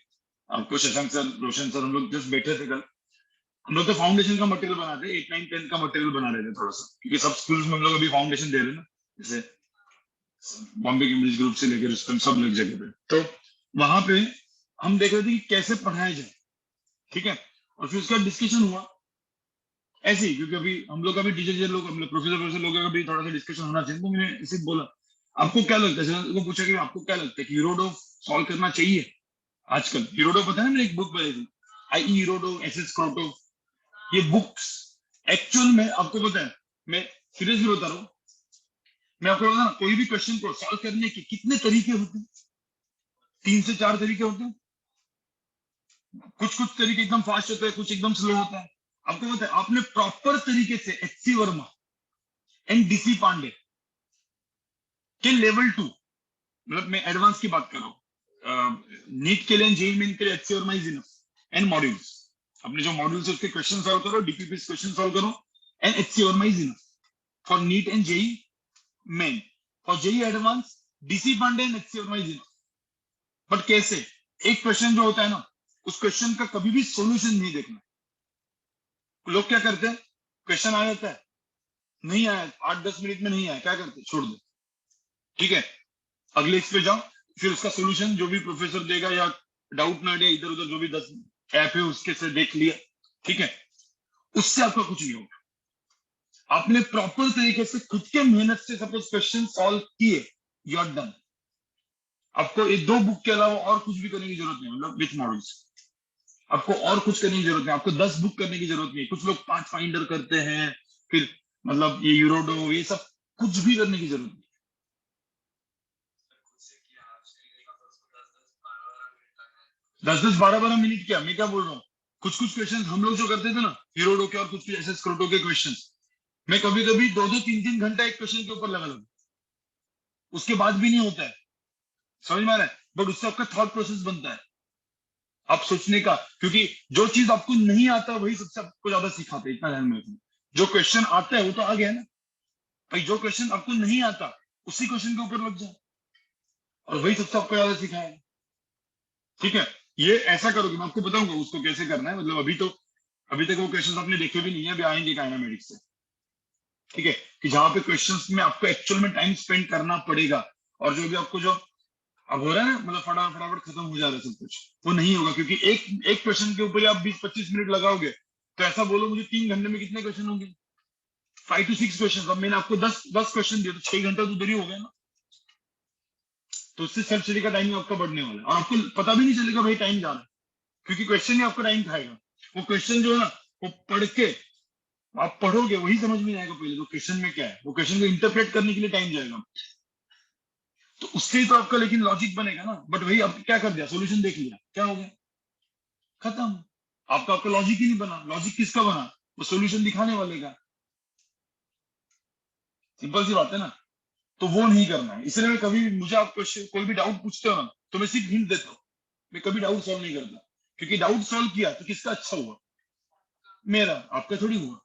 आपको, शशांक सर, रोशन सर, हम लोग जस्ट बैठे थे कल। हम लोग तो फाउंडेशन का मटेरियल बनाते हैं, 8, 9, 10 का मटेरियल बना रहे थे थोड़ा सा, क्योंकि सब स्कूल्स में हम लोग अभी फाउंडेशन दे रहे हैं ना, जैसे बॉम्बे कैम्ब्रिज ग्रुप से लेकर उस सब लग जगह पे। तो वहां पे हम देख रहे थे कि कैसे पढ़ाया जाए, ठीक है, और फिर उसका डिस्कशन हुआ ऐसे ही, क्योंकि अभी हम लोग का भी टीचर लोग, हम लोग प्रोफेसर लोगों का भी थोड़ा सा डिस्कशन होना चाहिए। तो मैंने ऐसे बोला आपको क्या लगता है, उनको पूछा कि आपको क्या लगता है कि यूरोडो सॉल्व करना चाहिए आजकल। यूरोडो पता है, मैंने एक बुक पढ़ी थी, आई यूरोडो एसएस क्रोटो, ये बुक्स एक्चुअल में आपको पता है, मैं सीरियसली बता रहा हूँ, मैं आपको बता, कोई भी क्वेश्चन को सॉल्व करने के कितने तरीके होते हैं, 3 से 4 तरीके होते हैं। कुछ कुछ तरीके एकदम फास्ट होते हैं, कुछ एकदम स्लो होता है। आपको पता है, आपने प्रॉपर तरीके से HC Verma and DC Pandey के लेवल 2, मतलब मैं एडवांस की बात कर रहा हूँ, नीट के लिए, जेई मेन के लिए HC Verma is enough, and modules, अपने जो मॉड्यूल्स है उसके क्वेश्चन सॉल्व करो, डीपीपी क्वेश्चन सॉल्व करो, and HC Verma is enough for NEET and JEE Main, for JEE Advance DC Pandey and HC Verma is enough. But कैसे, एक क्वेश्चन जो होता है ना, उस क्वेश्चन का कभी भी सॉल्यूशन नहीं देखना। लोग क्या करते हैं, क्वेश्चन आ जाता है, नहीं आया, 8-10 मिनट में नहीं आया, क्या करते, छोड़ दो, ठीक है, अगले इस पे जाओ, फिर उसका सोल्यूशन जो भी प्रोफेसर देगा, या डाउट ना दे, इधर उधर जो भी 10 ऐप है उसके से देख लिया, ठीक है, उससे आपका कुछ नहीं होगा। आपने प्रॉपर तरीके से खुद के मेहनत से सपोज क्वेश्चन सॉल्व किए, यू आर डन। आपको ये 2 बुक के अलावा और कुछ भी करने की जरूरत नहीं, मतलब विथ मॉडल्स आपको और कुछ करने की जरूरत नहीं, आपको 10 बुक करने की जरूरत नहीं। कुछ लोग पाथ फाइंडर करते हैं, फिर मतलब ये यूरोडो, ये सब कुछ भी करने की जरूरत नहीं। 10-10, 12-12 मिनट क्या, मैं क्या बोल रहा हूँ, कुछ कुछ क्वेश्चन हम लोग जो करते थे ना यूरोडो के, और कुछ कुछ एसएस क्रोटो के क्वेश्चन, मैं कभी कभी 2-2, 3-3 घंटा एक क्वेश्चन के ऊपर लगा लूँ, उसके बाद भी नहीं होता है, समझ में आ रहा है, बट उससे आपका थॉट प्रोसेस बनता है, आप सोचने का, क्योंकि जो चीज आपको नहीं आता वही सबसे आपको ज्यादा सिखाते हैं, इतना ध्यान में रखना। जो क्वेश्चन आता है वो तो आ गया ना भाई, जो क्वेश्चन आपको नहीं आता उसी क्वेश्चन के ऊपर लग जाओ, और वही सबसे आपको ज्यादा सिखाएगा, ठीक है। ये ऐसा करोगे, मैं आपको बताऊंगा उसको कैसे करना है, मतलब अभी तक वो क्वेश्चन आपने देखे भी नहीं है, अभी आएंगे काइनेमेटिक्स से, ठीक है, कि जहां पे क्वेश्चंस में आपको एक्चुअल में टाइम स्पेंड करना पड़ेगा, और जो भी आपको जो अब हो रहा है ना, मतलब फटाफट खत्म हो जा रहा है सब कुछ, वो नहीं होगा, क्योंकि एक एक क्वेश्चन के ऊपर आप 20-25 मिनट लगाओगे, तो ऐसा बोलो मुझे 3 घंटे में कितने क्वेश्चन होंगे, 5 to 6 क्वेश्चन। अब मैंने आपको 10 क्वेश्चन दिए, तो 6 घंटा तो उधर ही हो गया ना, तो उससे सेल्फ स्टडी का टाइम आपका बढ़ने वाला है, और आपको पता भी नहीं चलेगा भाई टाइम जा रहा है, क्योंकि क्वेश्चन ही आपका टाइम खाएगा। वो क्वेश्चन जो है ना, वो पढ़ के आप पढ़ोगे वही समझ में नहीं आएगा पहले, तो क्वेश्चन में क्या है, वो क्वेश्चन को इंटरप्रेट करने के लिए टाइम जाएगा, तो उससे ही तो आपका लेकिन लॉजिक बनेगा ना। बट वही आपने क्या कर दिया, सॉल्यूशन देख लिया, क्या हो गया, खत्म। आपका लॉजिक ही नहीं बना, लॉजिक किसका बना, वो सॉल्यूशन दिखाने वाले का, सिंपल सी बात है ना। तो वो नहीं करना है, इसलिए मैं कभी, मुझे आप क्वेश्चन कोई भी डाउट पूछते हो ना, तो मैं सिर्फ हिंट देता हूँ, मैं कभी डाउट सॉल्व नहीं करता, क्योंकि डाउट सॉल्व किया तो किसका अच्छा हुआ, मेरा, आपका थोड़ी हुआ।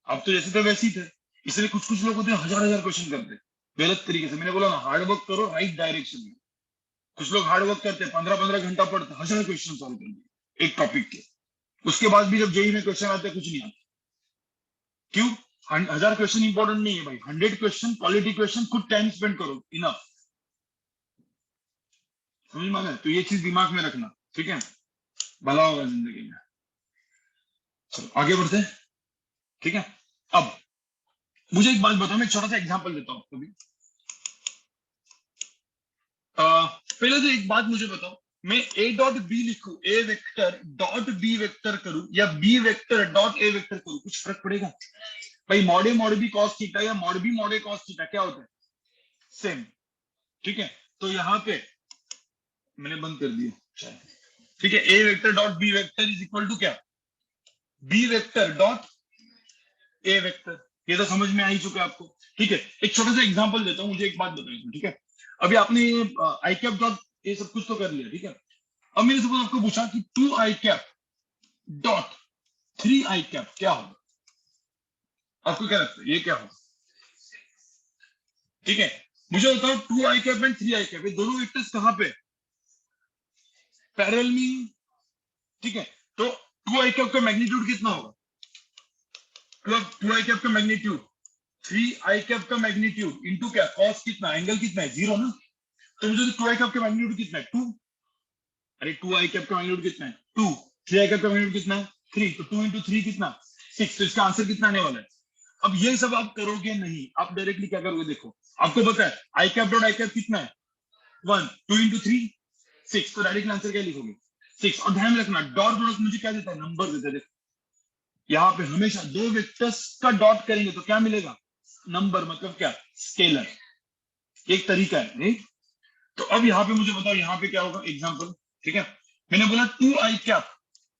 आप तो जैसे थे वैसे ही थे। इसलिए कुछ कुछ लोग होते हैं हजार हजार क्वेश्चन करते हैं गलत तरीके से। मैंने बोला ना, हार्ड वर्क करो राइट डायरेक्शन में। कुछ लोग हार्ड वर्क करते हैं, 15-15 घंटा पढ़ते, हजार क्वेश्चन सॉल्व कर दिए एक टॉपिक के। उसके बाद भी जब जेई में क्वेश्चन आते हैं कुछ नहीं आता। क्यों? हजार क्वेश्चन इंपॉर्टेंट नहीं है भाई, 100 क्वेश्चन, क्वालिटी क्वेश्चन, खुद टाइम स्पेंड करो, इनफ। समझ में आ गया? तो ये चीज दिमाग में रखना, ठीक है, भला होगा जिंदगी में। चलो आगे बढ़ते हैं, ठीक है। अब मुझे एक बात बताओ, मैं एक छोटा सा एग्जांपल देता हूँ आपको भी। पहले तो एक बात मुझे बताओ, मैं ए डॉट बी लिखूं, A vector dot B vector करूं, या B vector dot A vector करूं, कुछ फर्क पड़ेगा? भाई मॉड बी कॉस थीटा या mod B mod A cos theta क्या होता है? सेम, ठीक है। तो यहाँ पे मैंने बंद कर दिया, ठीक है। A vector dot B vector is equal to क्या? B vector dot A vector. ये तो समझ में आ ही चुका है आपको, ठीक है। एक छोटा सा एग्जांपल देता हूँ, मुझे एक बात बताइए, ठीक है। अभी आपने आई कैप डॉट ये सब कुछ तो कर लिया, ठीक है। अब मैंने सपोज आपको पूछा कि 2 i cap dot 3 i cap क्या होगा, आपको क्या लगता है ये क्या होगा? ठीक है, मुझे बताओ 2 i cap and 3 i cap ये दोनों वेक्टर्स कहाँ पे पैरेलल में, ठीक है। तो 2 i कैप का मैग्नीट्यूड कितना होगा? मतलब 2 i कैप का मैग्नीट्यूड 3 i कैप का मैग्नीट्यूड इंटू क्या, कॉस कितना, एंगल कितना है, 0 ना। तो मुझे 2 i कैप का मैग्नीट्यूड कितना है, 2। अरे 2 i कैप का मैग्नीट्यूड कितना है, 2। 3 i कैप का मैग्नीट्यूड कितना है, 3। तो 2 इंटू 3 कितना, 6। तो इसका आंसर कितना आने वाला है? अब ये सब आप करोगे नहीं, आप डायरेक्टली क्या करोगे, देखो आपको पता है I cap dot I cap कितना है, 1। 2 इंटू 3 6। तो डायरेक्टली आंसर क्या लिखोगे, 6। और ध्यान रखना डॉट प्रोडक्ट मुझे क्या देता है, नंबर देता है। देखो यहाँ पे हमेशा दो वेक्टर्स का डॉट करेंगे तो क्या मिलेगा, नंबर, मतलब क्या, स्केलर। एक तरीका है, नहीं? तो अब यहाँ पे मुझे बताओ यहाँ पे क्या होगा, एग्जाम्पल, ठीक है। मैंने बोला 2 i cap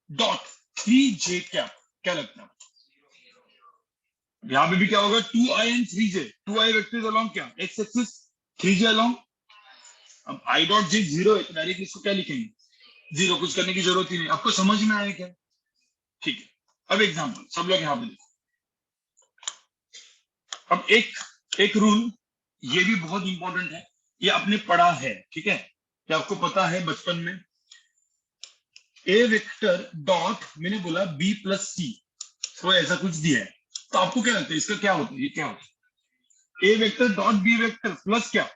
dot 3 j cap, क्या लगता है यहाँ पे भी क्या होगा, 2 i and 3 j। 2 i vector along क्या, एक्स एक्सिस, 3 j अलोंग। अब i डॉट j 0 है तो डायरेक्ट इसको क्या लिखेंगे, 0। कुछ करने की जरूरत ही नहीं। आपको समझ में आया क्या? ठीक है। अब एग्जाम्पल, सब लोग यहाँ पे देखो। अब एक एक रूल, ये भी बहुत इंपॉर्टेंट है, ये आपने पढ़ा है, ठीक है, ये आपको पता है बचपन में। ए वेक्टर डॉट मैंने बोला बी प्लस सी, तो ऐसा कुछ दिया है, तो आपको क्या लगता है इसका क्या होता है, ये क्या होता है? A vector dot B vector plus क्या,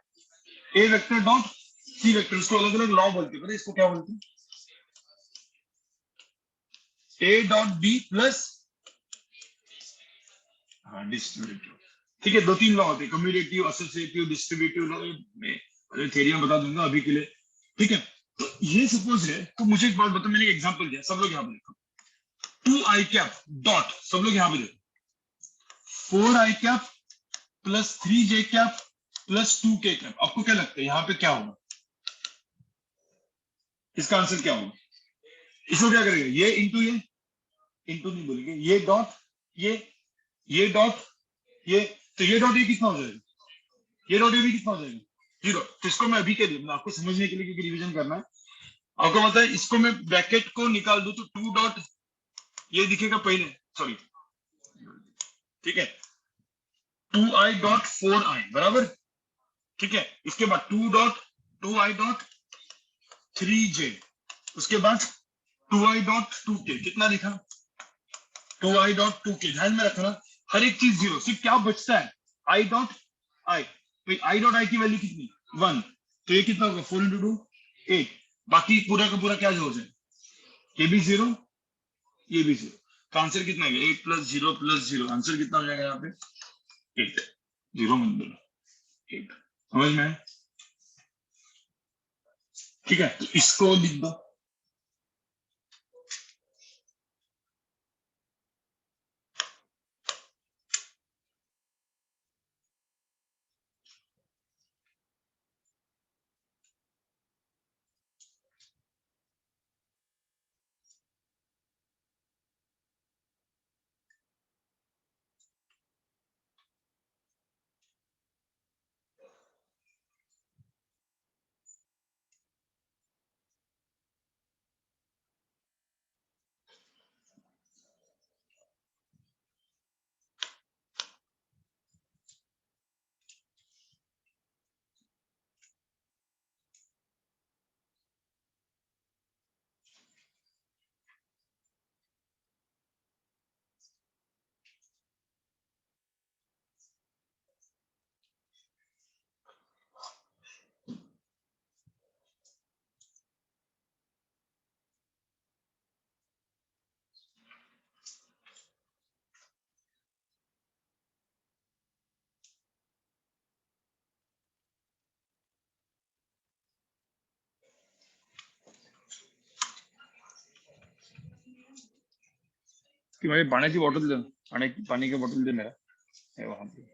A vector dot C vector. इसको अलग अलग लॉ बोलते हैं, पता है इसको क्या बोलते हैं? ए डॉट बी प्लस, हाँ, डिस्ट्रीब्यूटिव, ठीक है। 2-3 लॉ होते हैं, कम्यूटेटिव, एसोसिएटिव, डिस्ट्रीब्यूटिव लॉ में थ्योरी में बता दूंगा अभी के लिए, ठीक है। तो ये सपोज है, तो मुझे एक बात बताओ, मैंने एक एग्जांपल दिया, सब लोग यहाँ पे देखो। 2 i कैप डॉट, सब लोग यहाँ पे देखो, 4 i cap plus 3 j cap plus 2 k cap. आपको क्या लगता है यहाँ पे क्या होगा, इसका आंसर क्या होगा? इसको क्या करेंगे, ये इंटू ये, इंटू नहीं बोलेंगे, ये डॉट ये डॉट ये, तो ये डॉट ये कितना हो जाएगा, ये डॉट ये भी कितना हो जाएगा, 0। तो इसको मैं अभी के लिए, मैं आपको समझने के लिए, क्योंकि रिवीजन करना है आपको पता है, इसको मैं ब्रैकेट को निकाल दूं तो 2 डॉट ये दिखेगा पहले, सॉरी, ठीक है, 2i डॉट 4i बराबर, ठीक है। इसके बाद 2 डॉट 3j, उसके बाद 2i डॉट 2k, कितना लिखा, 2i डॉट 2k। ध्यान में रखना हर एक चीज 0, सिर्फ क्या बचता है, i डॉट आई। तो आई डॉट आई की वैल्यू कितनी, 1। तो ये कितना होगा, 4 इंटू 2 8। बाकी पूरा का पूरा क्या हो जाए, ये भी 0, ये भी 0। तो आंसर कितना है, 8 प्लस 0 प्लस 0, आंसर कितना हो जाएगा यहाँ पे, 8। 0 मत बोलो, 8। समझ में आया? ठीक है, तो इसको लिख दो। कि मुझे पानी की बोतल दे, पानी की बोतल दे मेरा है वहां पे।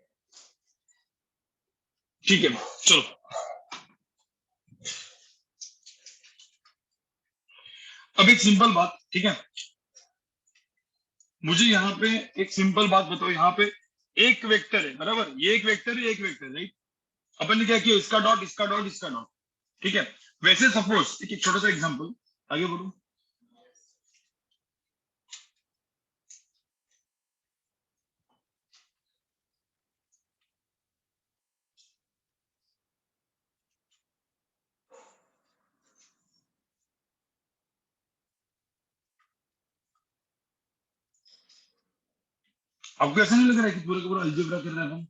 ठीक है चलो, अब एक सिंपल बात, ठीक है, मुझे यहाँ पे एक सिंपल बात बताओ, यहाँ पे एक वेक्टर है बराबर, ये एक वेक्टर है, एक वेक्टर राइट। अपन ने क्या किया, इसका डॉट इसका डॉट इसका डॉट, ठीक है। वैसे सपोज एक छोटा सा एग्जांपल, आगे बढ़ो। आपको ऐसा नहीं लग रहा है कि पूरे का पूरा अलजेब्रा कर रहे हैं हम,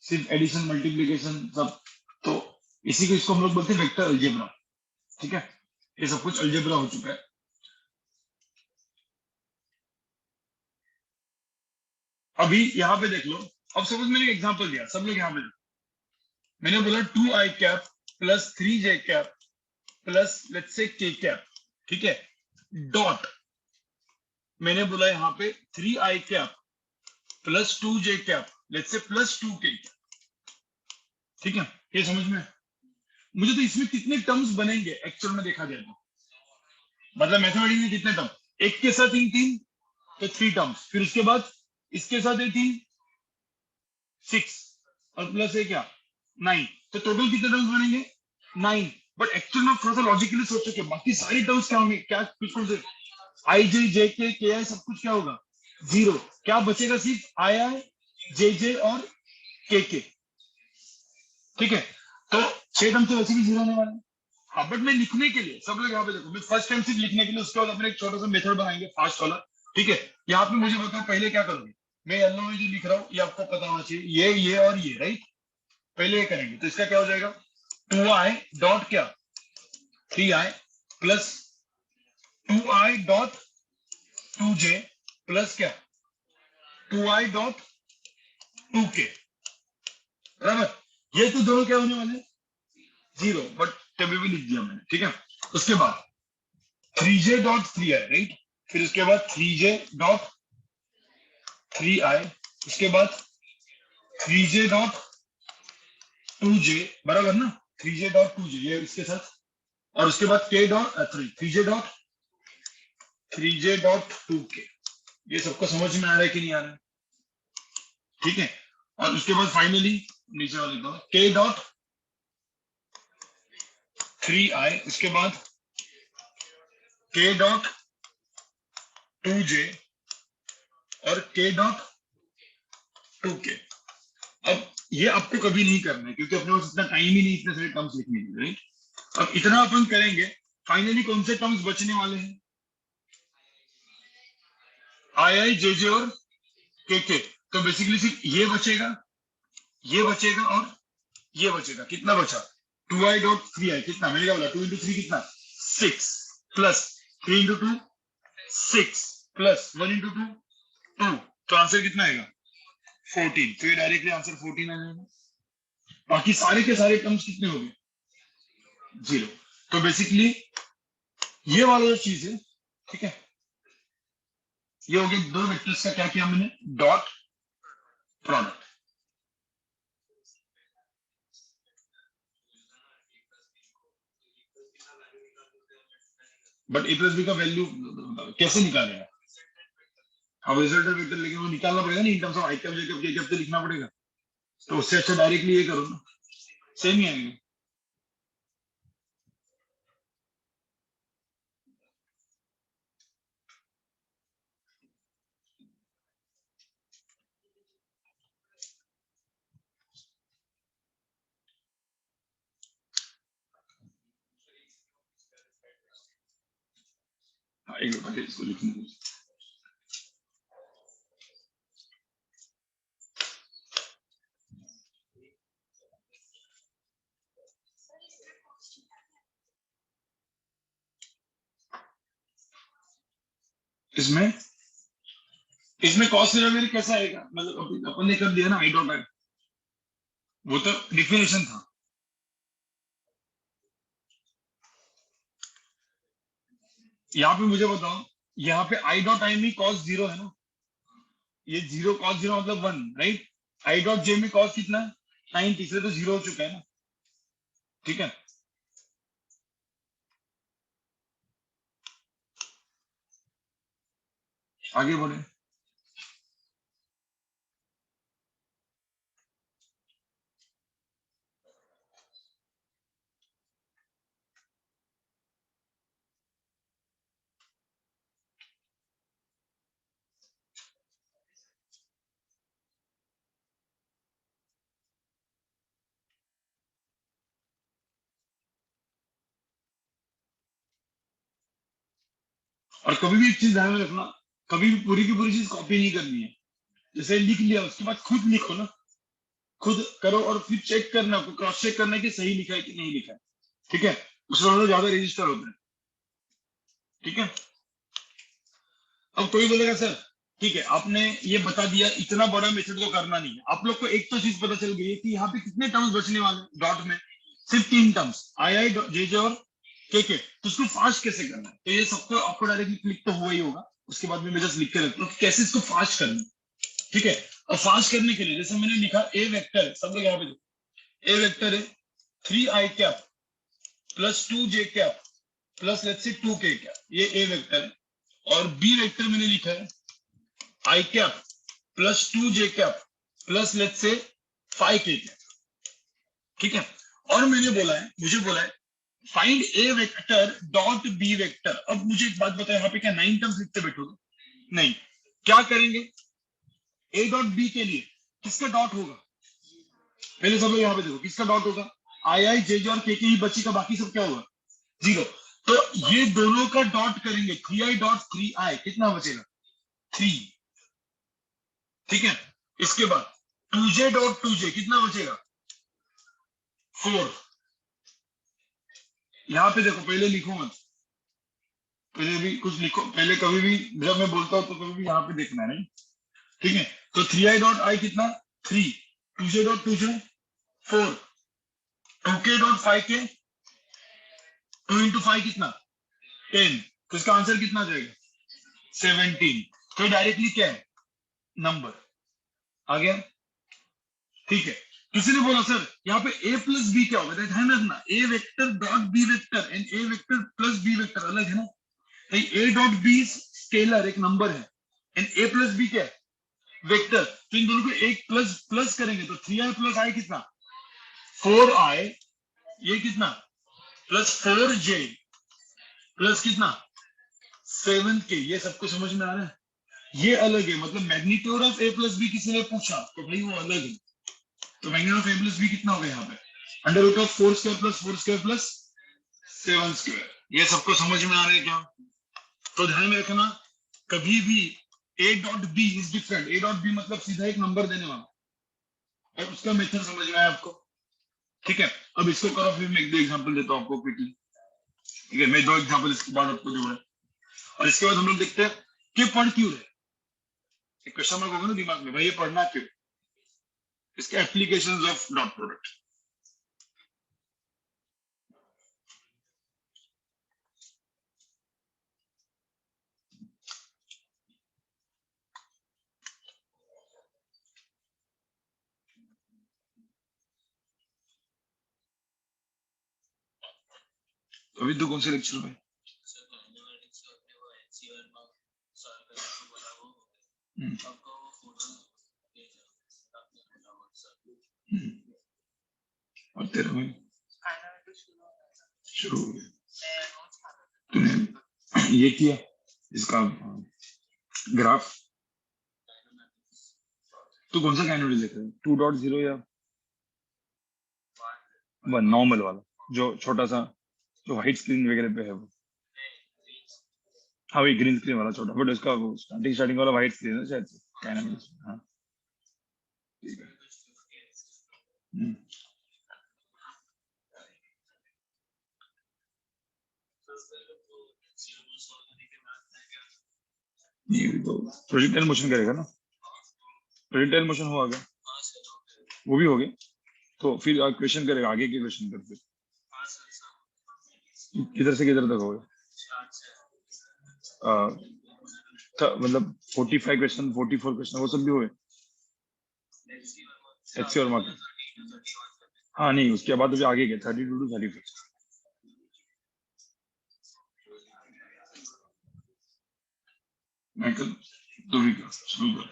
सिर्फ एडिशन मल्टीप्लिकेशन सब? तो इसी को, इसको हम लोग बोलते हैं वेक्टर अलजेब्रा, ठीक है। ये सब कुछ अलजेब्रा हो चुका है। अभी यहाँ पे देख लो, अब सपोज मैंने एग्जांपल दिया, सब लोग यहाँ पे देखो। मैंने बोला 2i cap plus 3j cap plus let's से k कैप, ठीक है, डॉट मैंने बोला यहाँ पे 3i cap plus 2j cap let's say plus 2k, ठीक है। ये समझ में? मुझे तो इसमें कितने टर्म्स बनेंगे एक्चुअल में देखा जाए तो, मतलब मैथमेटिक्स में कितने टर्म, एक के साथ इन 3 तो 3 टर्म्स, फिर उसके बाद इसके साथ ये 3 6 और प्लस है क्या 9, तो टोटल कितने टर्म्स बनेंगे 9। बट एक्चुअल में थोड़ा सा लॉजिकली सोचो कि बाकी सारी टर्म्स क्या होंगे, क्या बिल्कुल से आई जे जे के आई सब कुछ क्या होगा जीरो, क्या बचेगा सिर्फ आई आई जे और के, ठीक है। तो 6 टर्म तो वैसे भी जीरो होने वाले हैं। हाँ बट मैं लिखने के लिए, सब लोग यहाँ पे देखो, मैं फर्स्ट टाइम सिर्फ लिखने के लिए, उसके बाद अपने एक छोटा सा मेथड बनाएंगे फास्ट वाला, ठीक है। यहाँ पे मुझे बताओ पहले क्या करोगे, मैं येलो में जो लिख रहा हूँ ये आपको पता होना चाहिए, ये और ये राइट, पहले ये करेंगे तो इसका क्या हो जाएगा 2i डॉट क्या 3i plus 2i dot 2j plus क्या 2i डॉट 2k, बराबर। ये तो दोनों क्या होने वाले जीरो, बट तभी भी लिख दिया मैंने, ठीक है। उसके बाद 3j डॉट 3i राइट, फिर उसके बाद 3j डॉट 3i, उसके बाद 3j डॉट 2j, बराबर ना, 3j डॉट 2j ये इसके साथ, और उसके बाद k dot 3j dot 2k। ये सबको समझ में आ रहा है कि नहीं आ रहा है, ठीक है। और उसके बाद फाइनली नीचे वाले दो k डॉट 3i, उसके बाद k डॉट 2j और k डॉट 2k। अब ये आपको कभी नहीं करना है क्योंकि अपने पास इतना टाइम ही नहीं इतने सारे टर्म्स लिखने के लिए, राइट। अब इतना अपन करेंगे, फाइनली कौन से टर्म्स बचने वाले हैं आई आई जे जे और के, तो बेसिकली सिर्फ ये बचेगा, ये बचेगा और ये बचेगा। कितना बचा 2i डॉट 3i, कितना मैंने क्या बोला 2 इंटू 3 कितना 6 प्लस 3 इंटू 2 6 प्लस 1 इंटू 2 2, तो आंसर कितना आएगा 14, तो ये डायरेक्टली आंसर 14 आ जाएगा। बाकी सारे के सारे टर्म्स कितने हो गए जीरो। तो बेसिकली ये वाला जो चीज है, ठीक है, ये हो गया दो वेक्टर्स का क्या किया मैंने dot product. But A plus B का वैल्यू कैसे निकालेगा, अब रिजल्ट वेक्टर लेके वो निकालना पड़ेगा नहीं, in terms of I cap J cap K cap तो लिखना पड़ेगा, तो उससे अच्छा डायरेक्टली ये करो ना, सेम ही आएगा। हाँ, एक बार इसको लिखने दो। इसमें इसमें कॉस्ट मेरे कैसा आएगा, मतलब अपन ने कर दिया ना आई डॉट आई, वो तो डिफिनेशन था। यहाँ पे मुझे बताओ यहाँ पे आई डॉट आई में कॉस 0 है ना, ये 0 कॉस 0 मतलब 1, राइट। आई डॉट जे में कॉस कितना है 90, इसलिए तो 0 हो चुका है ना, ठीक है। आगे बोले। और कभी भी एक चीज ध्यान में रखना, कभी भी पूरी की पूरी चीज कॉपी नहीं करनी है। जैसे लिख लिया उसके बाद खुद लिखो ना, खुद करो और फिर चेक करना, क्रॉस चेक करना कि सही लिखा है कि नहीं लिखा है, ठीक है। उसमें ज्यादा रजिस्टर होते हैं, ठीक है। अब कोई बोलेगा सर ठीक है आपने ये बता दिया, इतना बड़ा मेथड तो करना नहीं है। आप लोग को एक तो चीज पता चल गई है कि यहाँ पे कितने टर्म्स बचने वाले हैं डॉट में, सिर्फ 3 टर्म्स, आई आई जे जे और के। तो उसको फास्ट कैसे करना है, तो ये सबको आपको डायरेक्टली क्लिक तो हुआ ही होगा। उसके बाद में मैं जस्ट लिख के रखता हूँ कि कैसे इसको फास्ट करना है, ठीक है। और फास्ट करने के लिए जैसे मैंने लिखा ए वेक्टर, सब लोग यहाँ पे देखो, ए वेक्टर है 3i cap plus 2j cap plus let's से 2k कैप, ये ए वेक्टर है। और बी वेक्टर मैंने लिखा है I cap plus 2j cap plus let's say 5k cap, ठीक है। और मैंने बोला है, मुझे बोला है find A vector dot B vector. अब मुझे एक बात बताओ, यहाँ पे क्या 9 टर्म्स लिखते बैठोगे? नहीं, क्या करेंगे, ए डॉट बी के लिए किसका डॉट होगा, पहले सब लोग यहाँ पे देखो, किसका डॉट होगा, आई आई जे जे और के ही बची का, बाकी सब क्या होगा 0। तो ये दोनों का डॉट करेंगे, 3i डॉट 3i, कितना बचेगा 3, ठीक है। इसके बाद 2j डॉट 2j कितना बचेगा 4। यहाँ पे देखो, पहले लिखो मत, पहले भी कुछ लिखो, पहले कभी भी जब मैं बोलता हूँ तो कभी भी यहाँ पे देखना है, नहीं, ठीक है। तो 3i डॉट आई कितना 3, 2j dot 2j 4, 2k dot 5k, 2 into 5 कितना 10, तो इसका आंसर कितना आ जाएगा 17। तो डायरेक्टली क्या है नंबर आ गया, ठीक है। किसी ने बोला सर यहाँ पे a प्लस बी क्या होगा, ध्यान रखना A vector dot B vector and A vector plus B vector अलग है ना। ए डॉट बी स्केलर एक नंबर है एंड ए प्लस बी क्या है वेक्टर, तो इन दोनों को एक प्लस प्लस करेंगे तो 3i प्लस आई कितना 4i, ये कितना प्लस 4j प्लस कितना 7k, ये सबको समझ में आ रहा है। ये अलग है, मतलब magnitude of A plus B किसी ने पूछा तो भाई वो अलग है। तो magnitude of A plus B कितना होगा यहाँ पे under root of 4 square plus 4 square plus 7 square. ये सबको समझ में आ रहा है क्या? तो ध्यान में रखना, कभी भी A dot B is different, A dot B मतलब सीधा एक नंबर देने वाला, और उसका मेथड समझ में आया आपको, ठीक है। अब इसको करो, फिर मैं एक दो एग्जांपल देता हूँ आपको क्विकली, ठीक है। मैं 2 एग्जांपल इसके बाद आपको दूंगा और इसके बाद हम लोग देखते हैं कि पढ़ क्यों रहे। एक क्वेश्चन मार्क होगा ना दिमाग में, भाई ये पढ़ना क्यों, इसके एप्लीकेशंस ऑफ डॉट प्रोडक्ट। अभी तो कौन से लेक्चर में? और तेरा में शुरू हो गया, तूने ये किया इसका ग्राफ, तू कौन सा कैनोडी लेकर 2.0 या 1 नॉर्मल वाला जो छोटा सा, जो व्हाइट स्क्रीन वगैरह पे है वो? हाँ वही ग्रीन स्क्रीन वाला छोटा, बट उसका वो स्टार्टिंग वाला व्हाइट स्क्रीन है शायद से कैनोडी। हाँ ठीक है। ये तो प्रोजेक्टाइल मोशन करेगा ना, प्रोजेक्टाइल मोशन हो गया, वो भी हो गया। तो फिर क्वेश्चन करेगा, आगे के क्वेश्चन कर, फिर किधर से किधर तक हो गया मतलब 45 क्वेश्चन 44 क्वेश्चन वो सब भी हुए एचसी वर्मा के। हाँ नहीं उसके बाद अभी आगे गए 32 to 35। माइकल तो भी शुरू कर,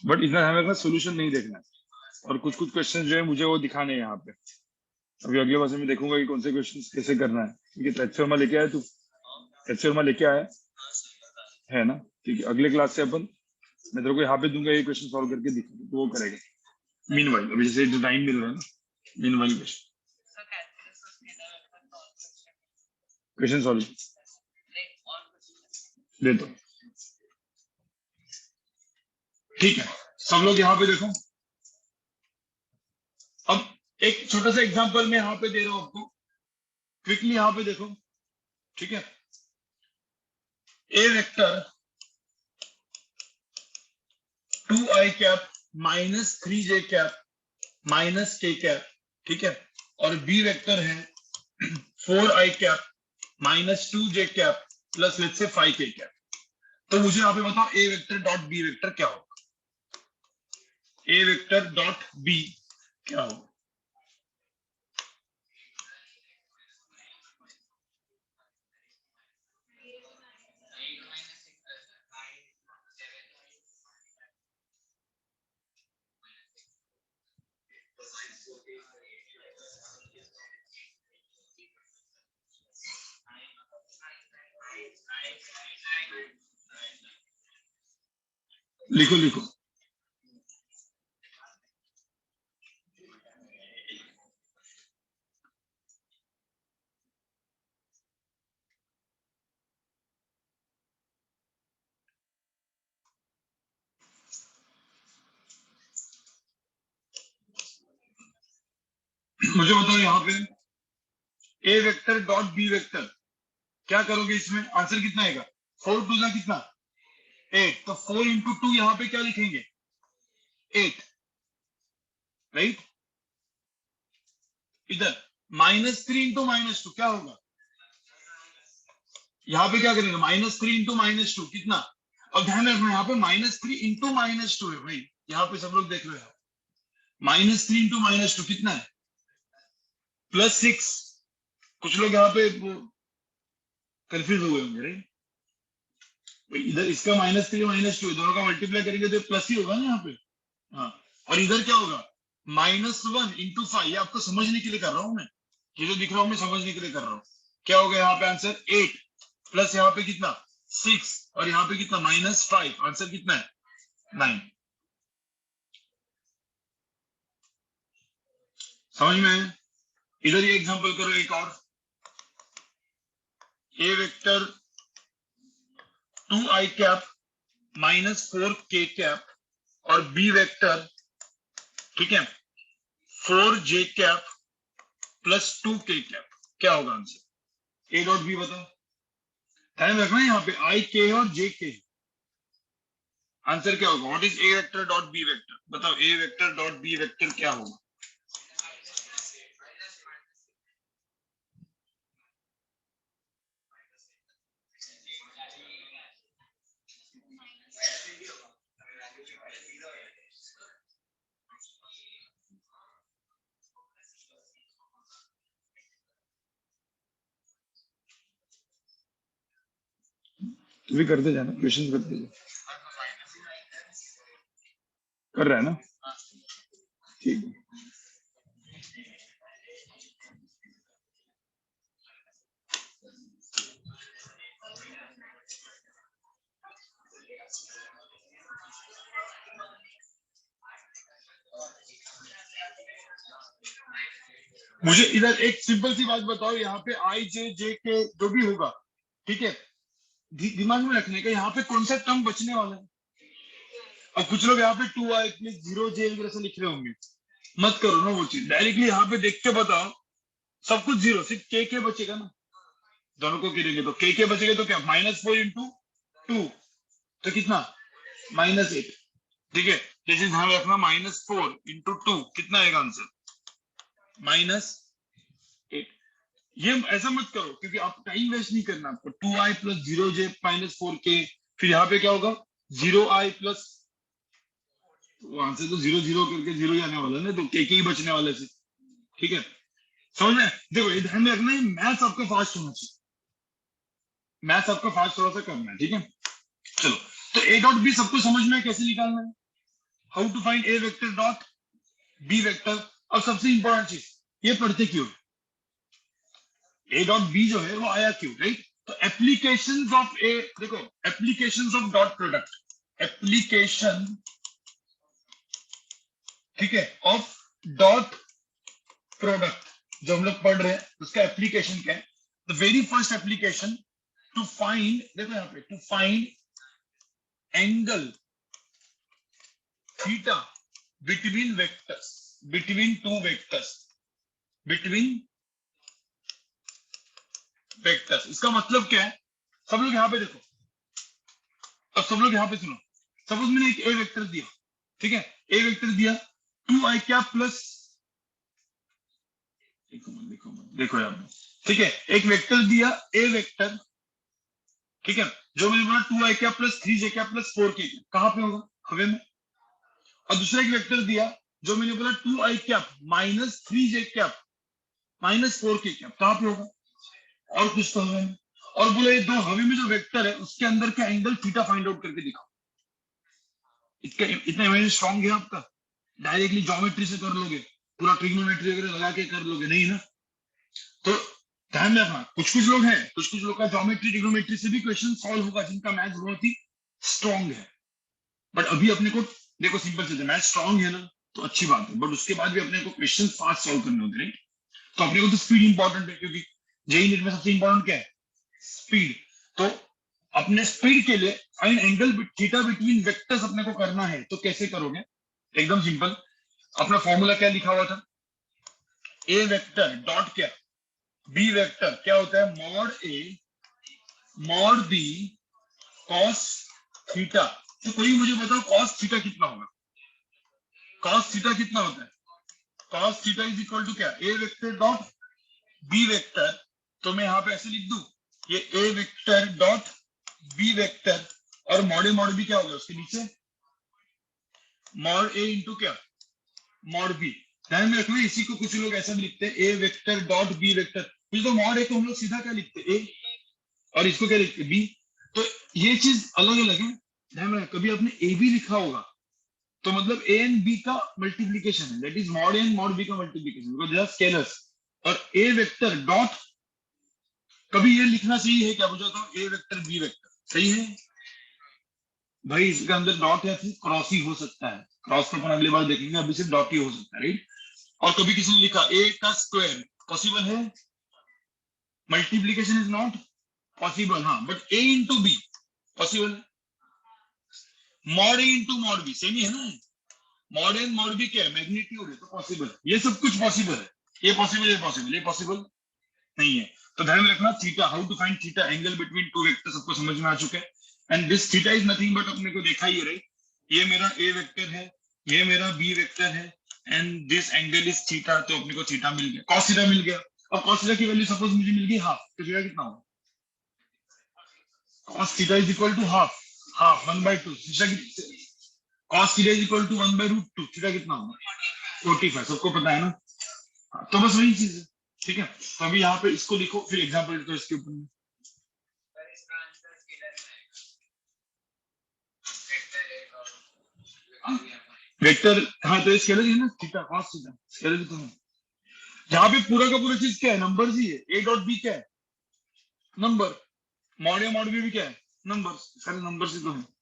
बट इतना हमें अपना सोल्यूशन नहीं देखना है, और कुछ कुछ क्वेश्चन जो है मुझे वो दिखाने हैं यहाँ पे। अभी अगले वर्ष में देखूंगा कि कौन से क्वेश्चन कैसे करना है, ठीक है। एच शर्मा लेके आया तू, एच शर्मा लेके आया है ना, ठीक है। अगले क्लास से अपन मैं तेरे को यहाँ पे दूंगा, ये क्वेश्चन सॉल्व करके दिखा तो वो करेगा। मीनवाइल अभी जैसे जो टाइम मिल रहा है ना, मीनवाइल क्वेश्चन सॉल्व दे दो, ठीक है। सब लोग यहाँ पे देखो, अब एक छोटा सा एग्जांपल मैं यहाँ पे दे रहा हूँ आपको, क्विकली यहाँ पे देखो, ठीक है। A vector 2i cap minus 3j cap minus k cap, ठीक है। और बी वेक्टर है 4i cap minus 2j cap plus let's say 5k cap. तो मुझे यहाँ पे बताओ A vector dot B vector क्या होगा, ए वेक्टर डॉट बी क्या होगा। लिखो लिखो, मुझे बताओ यहाँ पे ए वेक्टर डॉट बी वेक्टर क्या करोगे, इसमें आंसर कितना आएगा, 4 टू जा कितना 8, तो 4 इंटू 2 यहाँ पे क्या लिखेंगे 8, राइट। इधर -3 इंटू -2 क्या होगा, यहाँ पे क्या करेंगे -3 इंटू -2 कितना। अब ध्यान रखना यहाँ पे -3 इंटू -2 है भाई, यहाँ पे सब लोग देख रहे हो, -3 इंटू -2 कितना है +6। कुछ लोग यहाँ पे कंफ्यूज हुए होंगे, राइट। इधर इसका -3 -2 दोनों का मल्टीप्लाई करेंगे तो प्लस ही होगा ना यहाँ पे, हाँ। और इधर क्या होगा -1 इंटू 5, ये आपको समझने के लिए कर रहा हूं मैं, ये जो दिख रहा हूं मैं समझने के लिए कर रहा हूँ। क्या होगा यहाँ पे आंसर 8 प्लस यहाँ पे कितना 6 और यहाँ पे कितना -5, आंसर कितना है 9। समझ में आया। इधर ये एग्जांपल करो एक और, A vector 2i cap -4k cap और बी वेक्टर, ठीक है 4j cap plus 2k cap, क्या होगा आंसर, ए डॉट बी बताओ। ध्यान रखना यहाँ पे आई के और जे के, आंसर क्या होगा, what is A vector dot B vector, बताओ A vector dot B vector क्या होगा। तू भी करते जाना, क्वेश्चन करते जा, कर रहा है ना, ठीक है। मुझे इधर एक सिंपल सी बात बताओ, यहाँ पे आई जे जे के जो भी होगा, ठीक है, दिमाग में रखने का यहाँ पे कौन सा टर्म बचने वाला है। अब कुछ लोग यहाँ पे 2i प्लस 0j वगैरह से लिख रहे होंगे, मत करो ना वो चीज, डायरेक्टली यहाँ पे देख के बताओ, सब कुछ जीरो, सिर्फ के बचेगा ना, दोनों को गिरेंगे तो के बचेगा तो क्या -4 इंटू 2 तो कितना -8, ठीक है। जैसे ध्यान रखना -4 इंटू 2 कितना आएगा आंसर -8। ये ऐसा मत करो क्योंकि आप टाइम वेस्ट नहीं करना, आपको 2i प्लस 0j -4k फिर यहाँ पे क्या होगा 0i प्लस, वहां से तो 0 0 करके 0 ही आने वाला है ना, तो के ही बचने वाले से। ठीक है, समझ में? देखो ये ध्यान में रखना है, मैथ्स आपका फास्ट होना चाहिए, मैथ्स आपका फास्ट थोड़ा सा करना है। ठीक है, चलो, तो ए डॉट बी सबको समझ में है कैसे निकालना है, how to find A vector dot B vector. और सबसे इंपॉर्टेंट चीज, ये पढ़ते क्यों है, ए डॉट बी जो है वो आया क्यों, राइट? तो एप्लीकेशंस ऑफ ए, देखो applications of dot product, application, ठीक है, ऑफ डॉट प्रोडक्ट जो हम लोग पढ़ रहे हैं उसका एप्लीकेशन क्या है? The very first application to find, देखो यहाँ पे, to find angle theta between vectors, between two vectors, between vectors. इसका मतलब क्या है? सब लोग यहाँ पे देखो, अब सब लोग यहाँ पे सुनो। सपोज मैंने एक ए वेक्टर दिया, ठीक है, ए वेक्टर दिया 2i क्या प्लस, देखो यहाँ पे, ठीक है, एक वेक्टर दिया ए वेक्टर, ठीक है, जो मैंने बोला 2i क्या प्लस 3j क्या प्लस 4k, कहां पे होगा? हवे में। और दूसरा एक वेक्टर दिया जो मैंने बोला 2i क्या माइनस 3j क्या माइनस 4k क्या, कहां पे होगा? और कुछ तो हवे में। और बोले ये दो हवे में जो वेक्टर है उसके अंदर का एंगल थीटा फाइंड आउट करके दिखाओ। इतना इमेज स्ट्रॉन्ग है आपका, डायरेक्टली ज्योमेट्री से कर लोगे, पूरा ट्रिग्नोमेट्री वगैरह लगा के कर लोगे नहीं ना। तो ध्यान रखना, कुछ कुछ लोग हैं, कुछ कुछ लोग का ज्योमेट्री ट्रिग्नोमेट्री से भी क्वेश्चन सॉल्व होगा, जिनका मैथ्स बहुत ही स्ट्रॉन्ग है। बट अभी अपने को देखो सिंपल से, मैथ्स स्ट्रॉन्ग है ना तो अच्छी बात है, बट उसके बाद भी अपने को क्वेश्चन फास्ट सॉल्व करने होते हैं, राइट? तो अपने को तो स्पीड इंपॉर्टेंट है, क्योंकि जेई नीट में सबसे इंपॉर्टेंट क्या है? स्पीड। तो अपने स्पीड के लिए find angle theta between vectors अपने को करना है, तो कैसे करोगे? एकदम सिंपल, अपना फॉर्मूला क्या लिखा हुआ था? ए वेक्टर डॉट क्या बी वेक्टर क्या होता है? Mod A mod B cos theta. तो कोई मुझे बताओ कॉस थीटा कितना होगा? कॉस थीटा कितना होता है? Cos theta is equal to क्या? A vector dot B vector. तो मैं यहाँ पे ऐसे लिख दूं, ये A vector dot B vector, और मॉड बी क्या होगा उसके नीचे? मॉड ए इंटू क्या? Mod B. ध्यान में रखना, इसी को कुछ लोग ऐसा भी लिखते हैं, ए वेक्टर डॉट बी वेक्टर। तो मॉड ए को हम लोग सीधा क्या लिखते हैं? ए, और इसको क्या लिखते हैं? बी। तो ये चीज अलग अलग है, ध्यान में। कभी आपने ए बी लिखा होगा तो मतलब ए एंड बी का मल्टीप्लीकेशन है, that is mod A and mod B का multiplication, because they are scalars. और ए वेक्टर डॉट, कभी ये लिखना सही है क्या? मुझे बताओ, ए वेक्टर बी वेक्टर सही है भाई? इसके अंदर डॉट या फिर क्रॉस ही हो सकता है, क्रॉस को अपन अगली बार देखेंगे, अभी सिर्फ डॉट ही हो सकता है, राइट? और कभी किसी ने लिखा ए का स्क्वायर, पॉसिबल है? मल्टीप्लीकेशन इज नॉट पॉसिबल, हाँ, but A into B possible. Mod A into mod B same ही है ना, मॉड एन मॉड बी क्या है? मैग्नीट्यूड है, तो पॉसिबल। ये सब कुछ पॉसिबल है, ये पॉसिबल, ये पॉसिबल, ये पॉसिबल नहीं है। तो ध्यान में रखना, theta, how to find theta angle between two vector सबको समझ में आ चुका है। And this theta is nothing but, अपने को देखा ही है, राइट? ये मेरा ए वेक्टर है, ये मेरा बी वेक्टर है, and this angle is theta. तो अपने को थीटा मिल गया, कॉस थीटा मिल गया। और कॉस थीटा की वैल्यू सपोज मुझे मिल गई हाफ, तो थीटा कितना होगा? Cos theta is equal to half, half 1/2। Cos theta is equal to 1/√2, theta कितना होगा? 45, सबको पता है ना? हाँ, तो बस वही चीज है, ठीक है। तो अभी यहाँ पे इसको लिखो, फिर एग्जाम्पल लिखो इसके ऊपर में। वेक्टर, हाँ, तो स्केलर है ना, थीटा कॉस थीटा स्केलर तो है। यहाँ पे पूरा का पूरा चीज क्या है? नंबर ही है। ए डॉट बी क्या है? Number. Mod A mod B भी क्या है? नंबर। सारे नंबर ही तो है।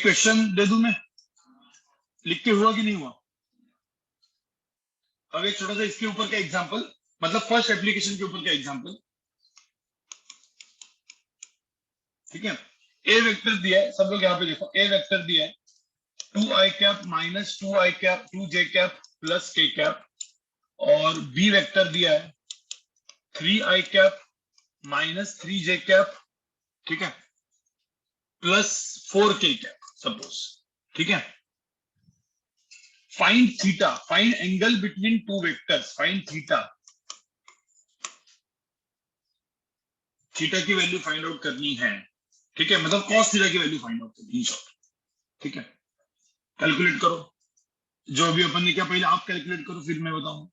एक क्वेश्चन दे दूं मैं, लिख के हुआ कि नहीं हुआ? अब एक छोटा सा इसके ऊपर का एग्जांपल, मतलब फर्स्ट एप्लीकेशन के ऊपर का एग्जांपल, ठीक है। ए वेक्टर दिया है, सब लोग यहाँ पे देखो, ए वेक्टर दिया है 2i cap minus 2i cap 2j cap plus k cap, और बी वेक्टर दिया है 3i cap minus 3j cap, ठीक है, प्लस 4k कैप सपोज, ठीक है। Find theta, find angle between two vectors, find theta, theta की वैल्यू फाइंड आउट करनी है, ठीक है, मतलब कॉस थीटा की वैल्यू फाइंड आउट करनी है, ठीक है। कैलकुलेट करो, जो अभी अपन ने किया, पहले आप कैलकुलेट करो फिर मैं बताऊं।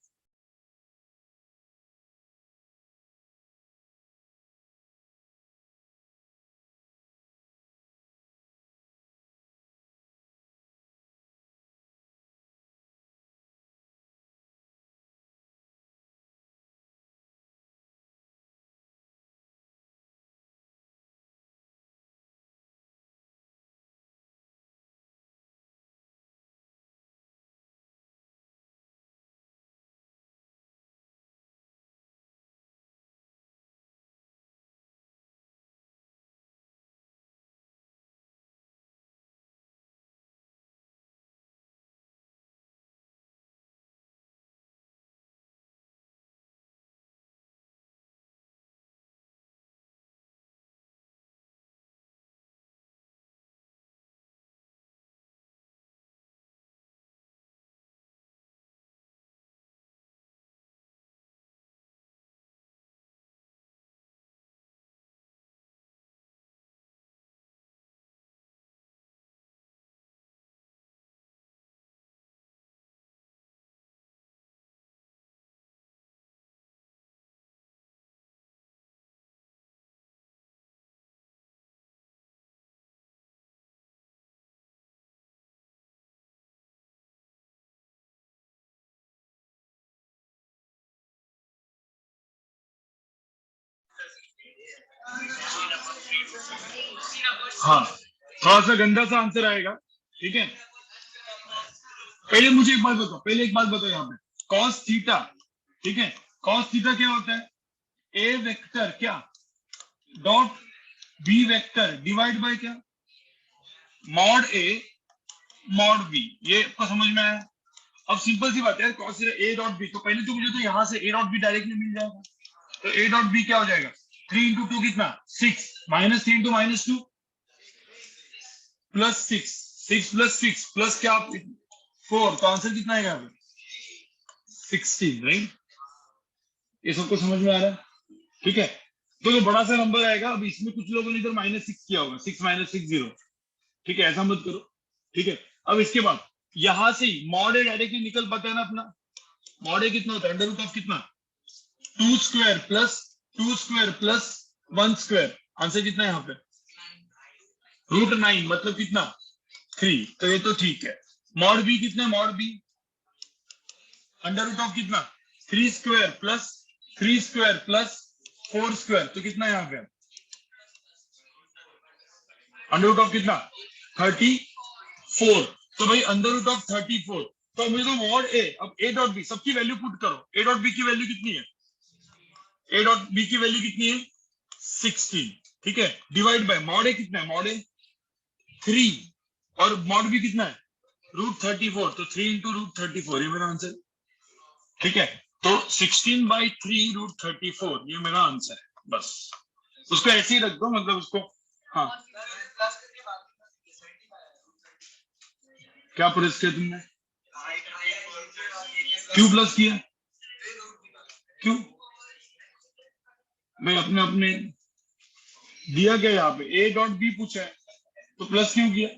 हाँ, थोड़ा सा गंदा सा आंसर आएगा, ठीक है। पहले मुझे एक बात बताओ, पहले एक बात बताओ यहाँ पे, कॉस थीटा, ठीक है, कॉस थीटा क्या होता है? ए वेक्टर क्या dot B vector divide by क्या, मॉड ए मॉड बी, ये आपको समझ में आया? अब सिंपल सी बात है, cos theta A dot B, तो पहले तो मुझे तो यहाँ से ए डॉट बी डायरेक्टली मिल जाएगा, तो ए डॉट बी क्या हो जाएगा, 3 इंटू 2 कितना 6, minus 3 into minus 2 plus 6, 6 plus 6 plus क्या 4, तो आंसर कितना आएगा 16, राइट? ये सबको समझ में आ रहा है, ठीक है। तो जो बड़ा सा नंबर आएगा, अब इसमें कुछ लोगों ने इधर -6 किया होगा, 6 माइनस 6 0, ठीक है, ऐसा मत करो, ठीक है। अब इसके बाद यहां से ही मॉड ए डायरेक्टली निकल पाता है ना अपना, मॉड ए कितना होता है, अंडर रूट ऑफ कितना 2 square plus 2 square plus 1 square, answer कितना है यहाँ पे √9, मतलब कितना 3, तो ये तो ठीक है। मॉड बी कितना है, mod B under root of कितना 3 square plus 3 square plus 4 square, तो कितना है यहाँ पे अंडर रूट ऑफ कितना 34, तो भाई अंडर रूट ऑफ 34, तो मुझे तो मॉड ए, अब ए डॉट बी सबकी वैल्यू पुट करो, ए डॉट बी की वैल्यू कितनी है, ए डॉट बी की वैल्यू कितनी है 16, ठीक है, डिवाइड बाय मॉड ए कितना है, मॉड ए 3, और मॉड बी कितना है √34, तो 3 इंटू √34, ये मेरा आंसर, ठीक है। तो 16/3 √34, ये मेरा आंसर है, बस उसको ऐसे ही रख दो, मतलब उसको, हाँ क्या प्रेस किया तुमने, क्यों प्लस किया, क्यों भाई, अपने अपने दिया क्या यहाँ पे ए डॉट बी पूछा है, तो प्लस क्यों किया,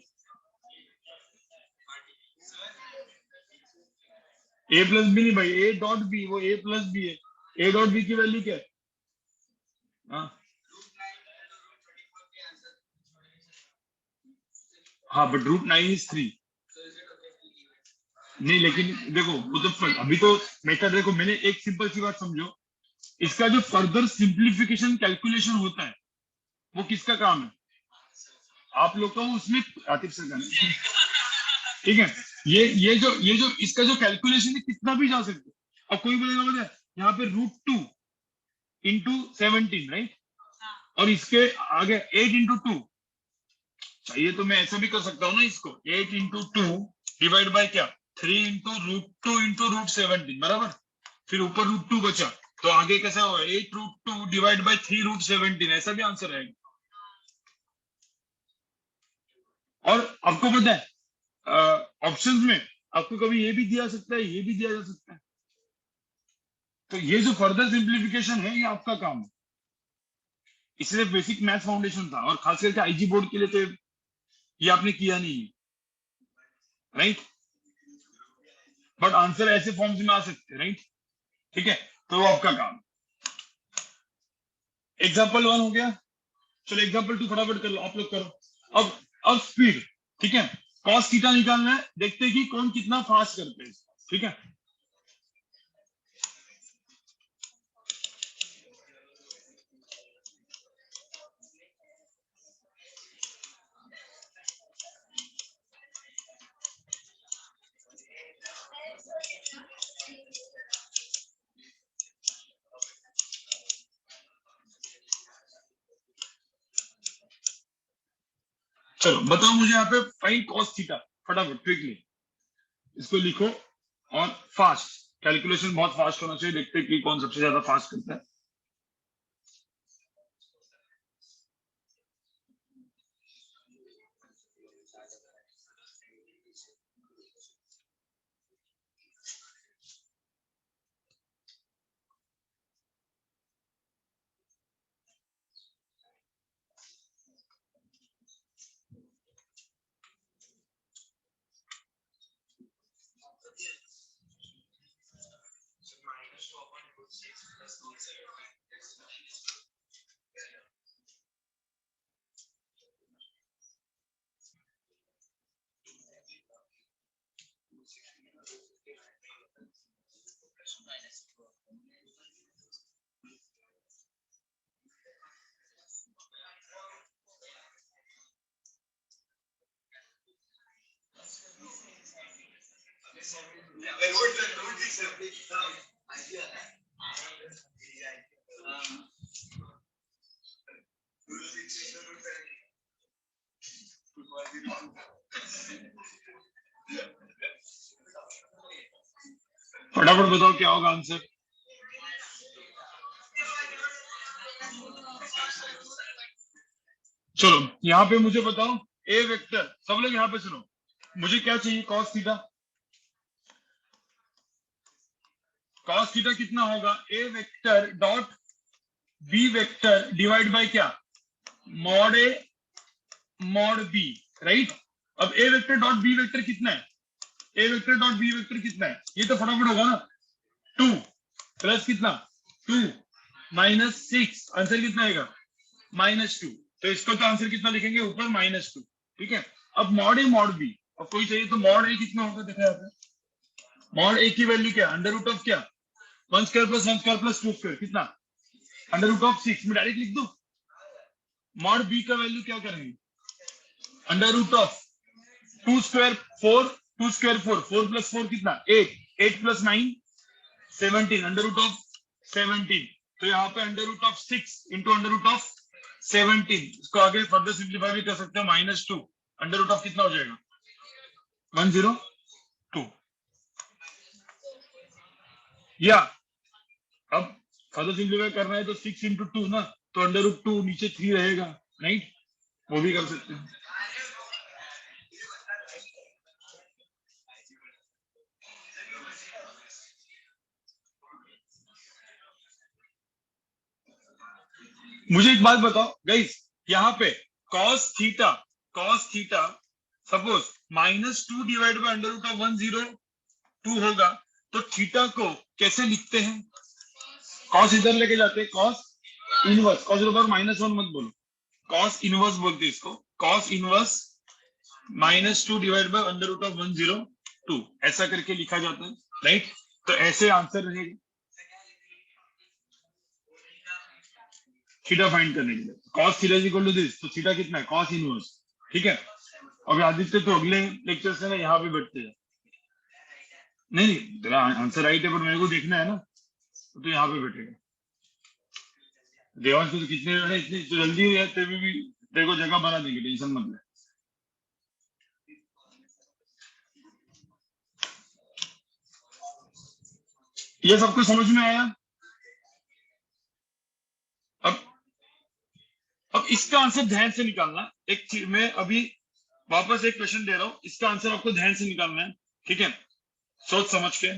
ए प्लस बी नहीं भाई, ए डॉट बी, वो ए प्लस बी है, ए डॉट बी की वैल्यू क्या है, हाँ बट √9 इज 3, नहीं लेकिन देखो वो तो अभी तो मेथड, देखो मैंने एक सिंपल सी बात समझो, इसका जो फर्दर सिंप्लीफिकेशन कैलकुलेशन होता है वो किसका काम है, आप लोग का उसमें आतिफ सर का ठीक है। ये जो इसका जो कैलकुलेशन है कितना भी जा सकते। अब कोई बोलेगा बोले यहाँ पे √2 इंटू 17 राइट, और इसके आगे 8 इंटू 2 चाहिए तो मैं ऐसा भी कर सकता हूँ ना इसको, 8 इंटू 2 डिवाइड बाय क्या 3 इंटू √2 इंटू √17 बराबर, फिर ऊपर √2 बचा तो आगे कैसा होगा 8 √2 डिवाइड बाय 3 √17, ऐसा भी आंसर आएगा। और आपको पता है ऑप्शंस में आपको कभी ये भी दिया सकता है, ये भी दिया जा सकता है। तो ये जो फर्दर सिंप्लीफिकेशन है ये आपका काम है, इसलिए बेसिक मैथ फाउंडेशन था, और खास करके आईजी बोर्ड के लिए तो ये आपने किया नहीं है राइट, बट आंसर ऐसे फॉर्म्स में आ सकते हैं राइट, ठीक है, तो वो आपका काम। एग्जाम्पल 1 हो गया, चलो एग्जाम्पल 2 फटाफट कर लो, आप लोग करो। अब स्पीड, ठीक है, कॉस थीटा निकालना है, देखते हैं कि कौन कितना फास्ट करते हैं, ठीक है। चलो बताओ मुझे यहाँ पे फाइंड कॉस थीटा, फटाफट क्विकली इसको लिखो, और फास्ट कैलकुलेशन बहुत फास्ट होना चाहिए, देखते हैं कि कौन सबसे ज्यादा फास्ट करता है। फटाफट बताओ क्या होगा आंसर। चलो यहाँ पे मुझे बताओ ए वेक्टर, सब लोग यहाँ पे सुनो, मुझे क्या चाहिए कॉस थीटा, कॉस थीटा कितना होगा A vector dot B vector divide by क्या mod A mod B right. अब A vector dot B vector कितना है, A vector dot B vector कितना है, ये तो फटाफट होगा ना, 2 प्लस कितना 2 -6, आंसर कितना आएगा -2, तो इसको तो आंसर कितना लिखेंगे ऊपर -2, ठीक है। अब मॉड ए मॉड बी, अब कोई चाहिए तो मॉड ए कितना होगा देखा यहाँ पे, मॉड ए की वैल्यू क्या अंडर रूट ऑफ क्या 1² + 1² + 2² कितना अंडर रूट ऑफ 6, मैं डायरेक्ट लिख दूं। मॉड बी का वैल्यू क्या करेंगे अंडर रूट ऑफ 2² 4 2² 4 4 + 4 कितना 8 8 + 9 17 अंडर रूट ऑफ 17, तो यहाँ पे under root of 6 into under root of 17, इसको आगे फर्दर सिंप्लीफाई भी कर सकते हो -2 अंडर रूट ऑफ कितना हो जाएगा 102, या अब फर्दर सिंप्लीफाई करना है तो 6 इंटू 2 ना, तो अंडर रूट 2 नीचे 3 रहेगा राइट, वो भी कर सकते हैं। मुझे एक बात बताओ गाइस, यहाँ पे cos theta suppose -2 divide by under root of 102 होगा, तो थीटा को कैसे लिखते हैं, cos इधर लेके जाते हैं, cos इनवर्स, cos ऊपर -1 मत बोलो, cos इनवर्स बोलते हैं इसको, cos inverse -2 divide by under root of 102, ऐसा करके लिखा जाता है राइट, तो ऐसे आंसर रहेगा थीटा फाइंड करने के लिए। cos theta is equal to this, तो थीटा कितना है cos इनवर्स ठीक है। अभी आदित्य तो अगले लेक्चर से ना यहाँ पे बैठते हैं। नहीं तेरा आंसर राइट है, पर मेरे को देखना है ना, तो यहाँ पे बैठेगा। देवांश तो कितने इतनी तो जल्दी है, तेरे को जगह बना देंगे, टेंशन मत ले। ये सबको समझ में आया? अब इसका आंसर ध्यान से निकालना। एक चीज मैं अभी वापस एक क्वेश्चन दे रहा हूं, इसका आंसर आपको ध्यान से निकालना है, ठीक है, सोच समझ के।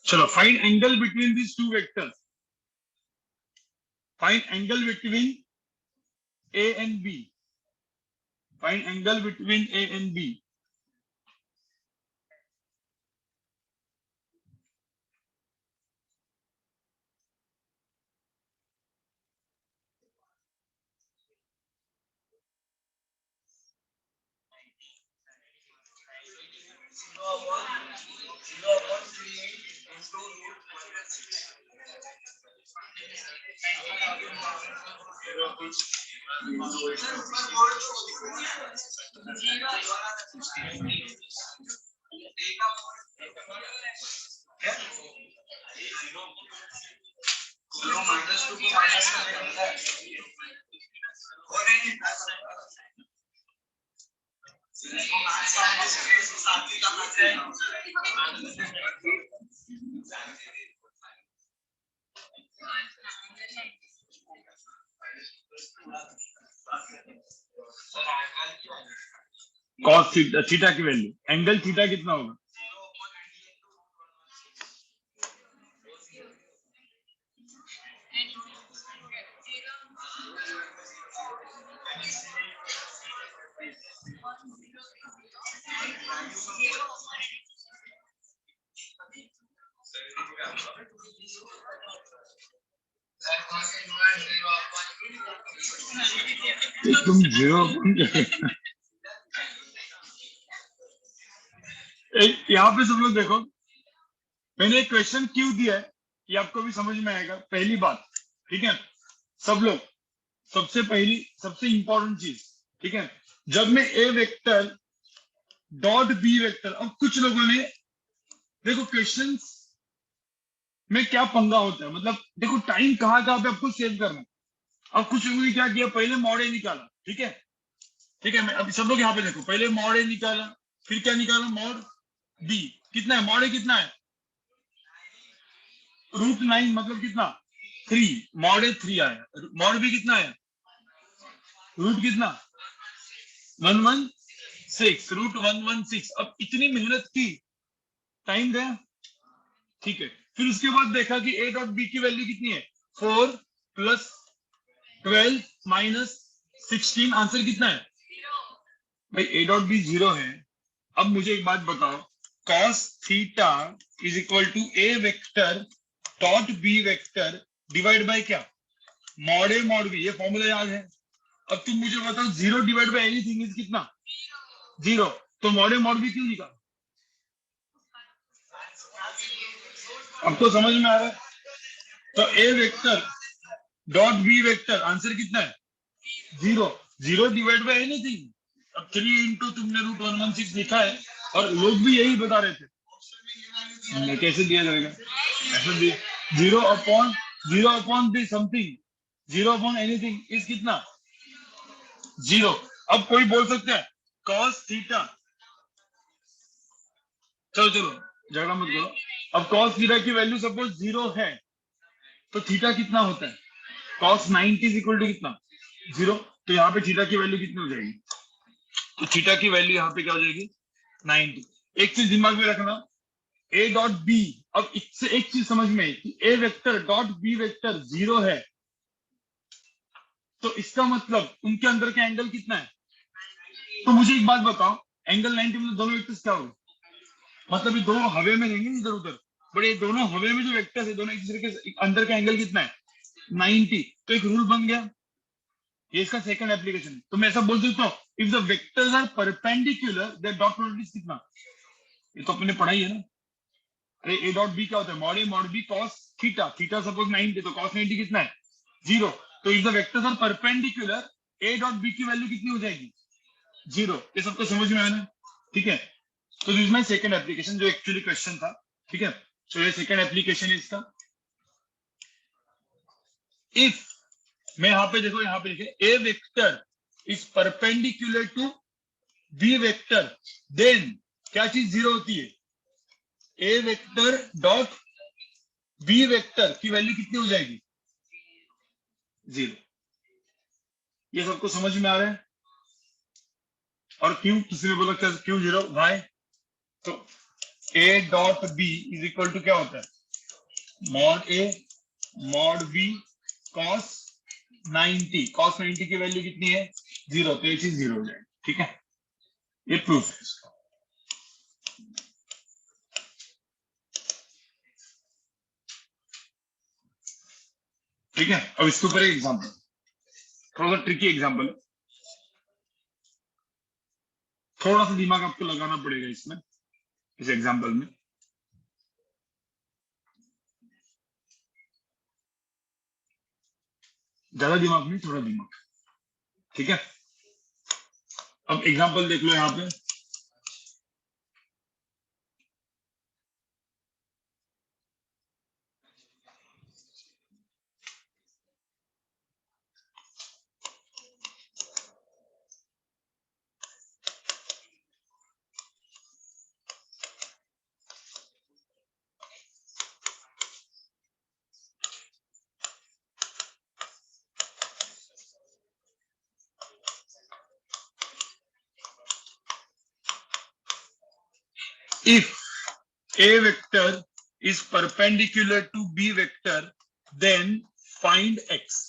चलो, find angle between this two vectors. Find angle between A and B. Find angle between A and B. Cos theta की वैल्यू, एंगल थीटा कितना होगा? तुम जीरो यहाँ पे सब लोग देखो, मैंने एक क्वेश्चन क्यों दिया है ये आपको भी समझ में आएगा। पहली बात, ठीक है, सब लोग, सबसे इंपॉर्टेंट चीज, ठीक है, जब मैं ए वेक्टर डॉट बी वेक्टर, अब कुछ लोगों ने देखो क्वेश्चन में क्या पंगा होता है, मतलब देखो टाइम कहाँ पे आपको सेव करना है। अब कुछ लोगों ने क्या किया, पहले मॉड ए निकाला, ठीक है, मैं अभी सब लोग यहाँ पे देखो, पहले मॉड ए निकाला, फिर क्या निकाला, मॉड बी। कितना है मॉड ए, कितना है √9, मतलब कितना 3, मॉड ए 3 आया। मॉड बी कितना है, रूट कितना 116, √116। अब इतनी मेहनत की, टाइम गया, ठीक है। फिर उसके बाद देखा कि ए डॉट बी की वैल्यू कितनी है, 4 + 12 - 16, आंसर कितना है भाई, ए डॉट बी 0 है। अब मुझे एक बात बताओ, cos theta is equal to A vector dot B vector divide by क्या, मॉड ए मॉड बी, ये फॉर्मूला याद है। अब तुम मुझे बताओ 0 डिवाइड बाय एनीथिंग इज कितना, 0, तो मॉड ए मॉड बी क्यों निकाला? अब तो समझ में आ रहा है। तो A vector dot B vector, answer कितना है 0, 0 डिवाइड बाय एनीथिंग। अब 3 इंटू तुमने √116 लिखा है, और लोग भी यही बता रहे थे। कैसे दिया जाएगा, ऐसे दिया 0/0 दी समथिंग, 0 एनीथिंग इज कितना 0। अब कोई बोल सकता है cos थीटा, चलो झगड़ा मत करो। अब cos थीटा की वैल्यू सपोज 0 है, तो थीटा कितना होता है, cos 90 इज इक्वल टू कितना 0। तो यहाँ पे थीटा की वैल्यू कितनी हो जाएगी, तो थीटा की वैल्यू यहाँ पे क्या हो जाएगी 90। एक चीज दिमाग में रखना, ए डॉट बी, अब इससे एक चीज समझ में कि ए वेक्टर डॉट बी वेक्टर 0 है, तो इसका मतलब उनके अंदर का एंगल कितना है? तो मुझे एक बात बताओ, एंगल 90 में दोनों वेक्टर्स क्या होंगे? मतलब ये दोनों हवे में रहेंगे इधर उधर, बट ये दोनों हवे में जो वेक्टर्स है दोनों एक दूसरे के अंदर का एंगल कितना है? 90। तो एक रूल बन गया, ये इसका सेकंड एप्लीकेशन। तो मैं ऐसा बोल सकता हूँ, if the vectors are perpendicular their dot product is कितना? ये तो अपने पढ़ाई है ना। अरे ए डॉट बी क्या होता है? Mod B cos theta, theta suppose 90, तो कॉस 90 कितना है? 0। तो if the vectors are perpendicular, A dot B की वैल्यू कितनी हो जाएगी? 0। ये सबको समझ में आया ना? ठीक है, तो this is my second application जो एक्चुअली क्वेश्चन था। ठीक है, तो ये सेकंड एप्लीकेशन है इसका। इफ मैं यहाँ पे देखो, यहाँ पे लिखे A vector is perpendicular to B vector, then क्या चीज 0 होती है? A vector dot B vector की वैल्यू कितनी हो जाएगी? 0। ये सबको समझ में आ रहा है? और क्यों, किसी ने बोला क्यों 0? वाई? तो A dot B is equal to क्या होता है? Mod A mod B cos 90, cos 90 की वैल्यू कितनी है? 0। तो ये चीज 0 हो जाएगी। ठीक है, ये प्रूफ है इसका। ठीक है, अब इसके ऊपर एक एग्जांपल, थोड़ा सा ट्रिकी एग्जांपल है, थोड़ा सा दिमाग आपको लगाना पड़ेगा इसमें, इस एग्जांपल में। ज्यादा दिमाग नहीं, थोड़ा दिमाग। ठीक है, अब एग्जांपल देख लो यहाँ पे। If A vector is perpendicular to B vector, then find X.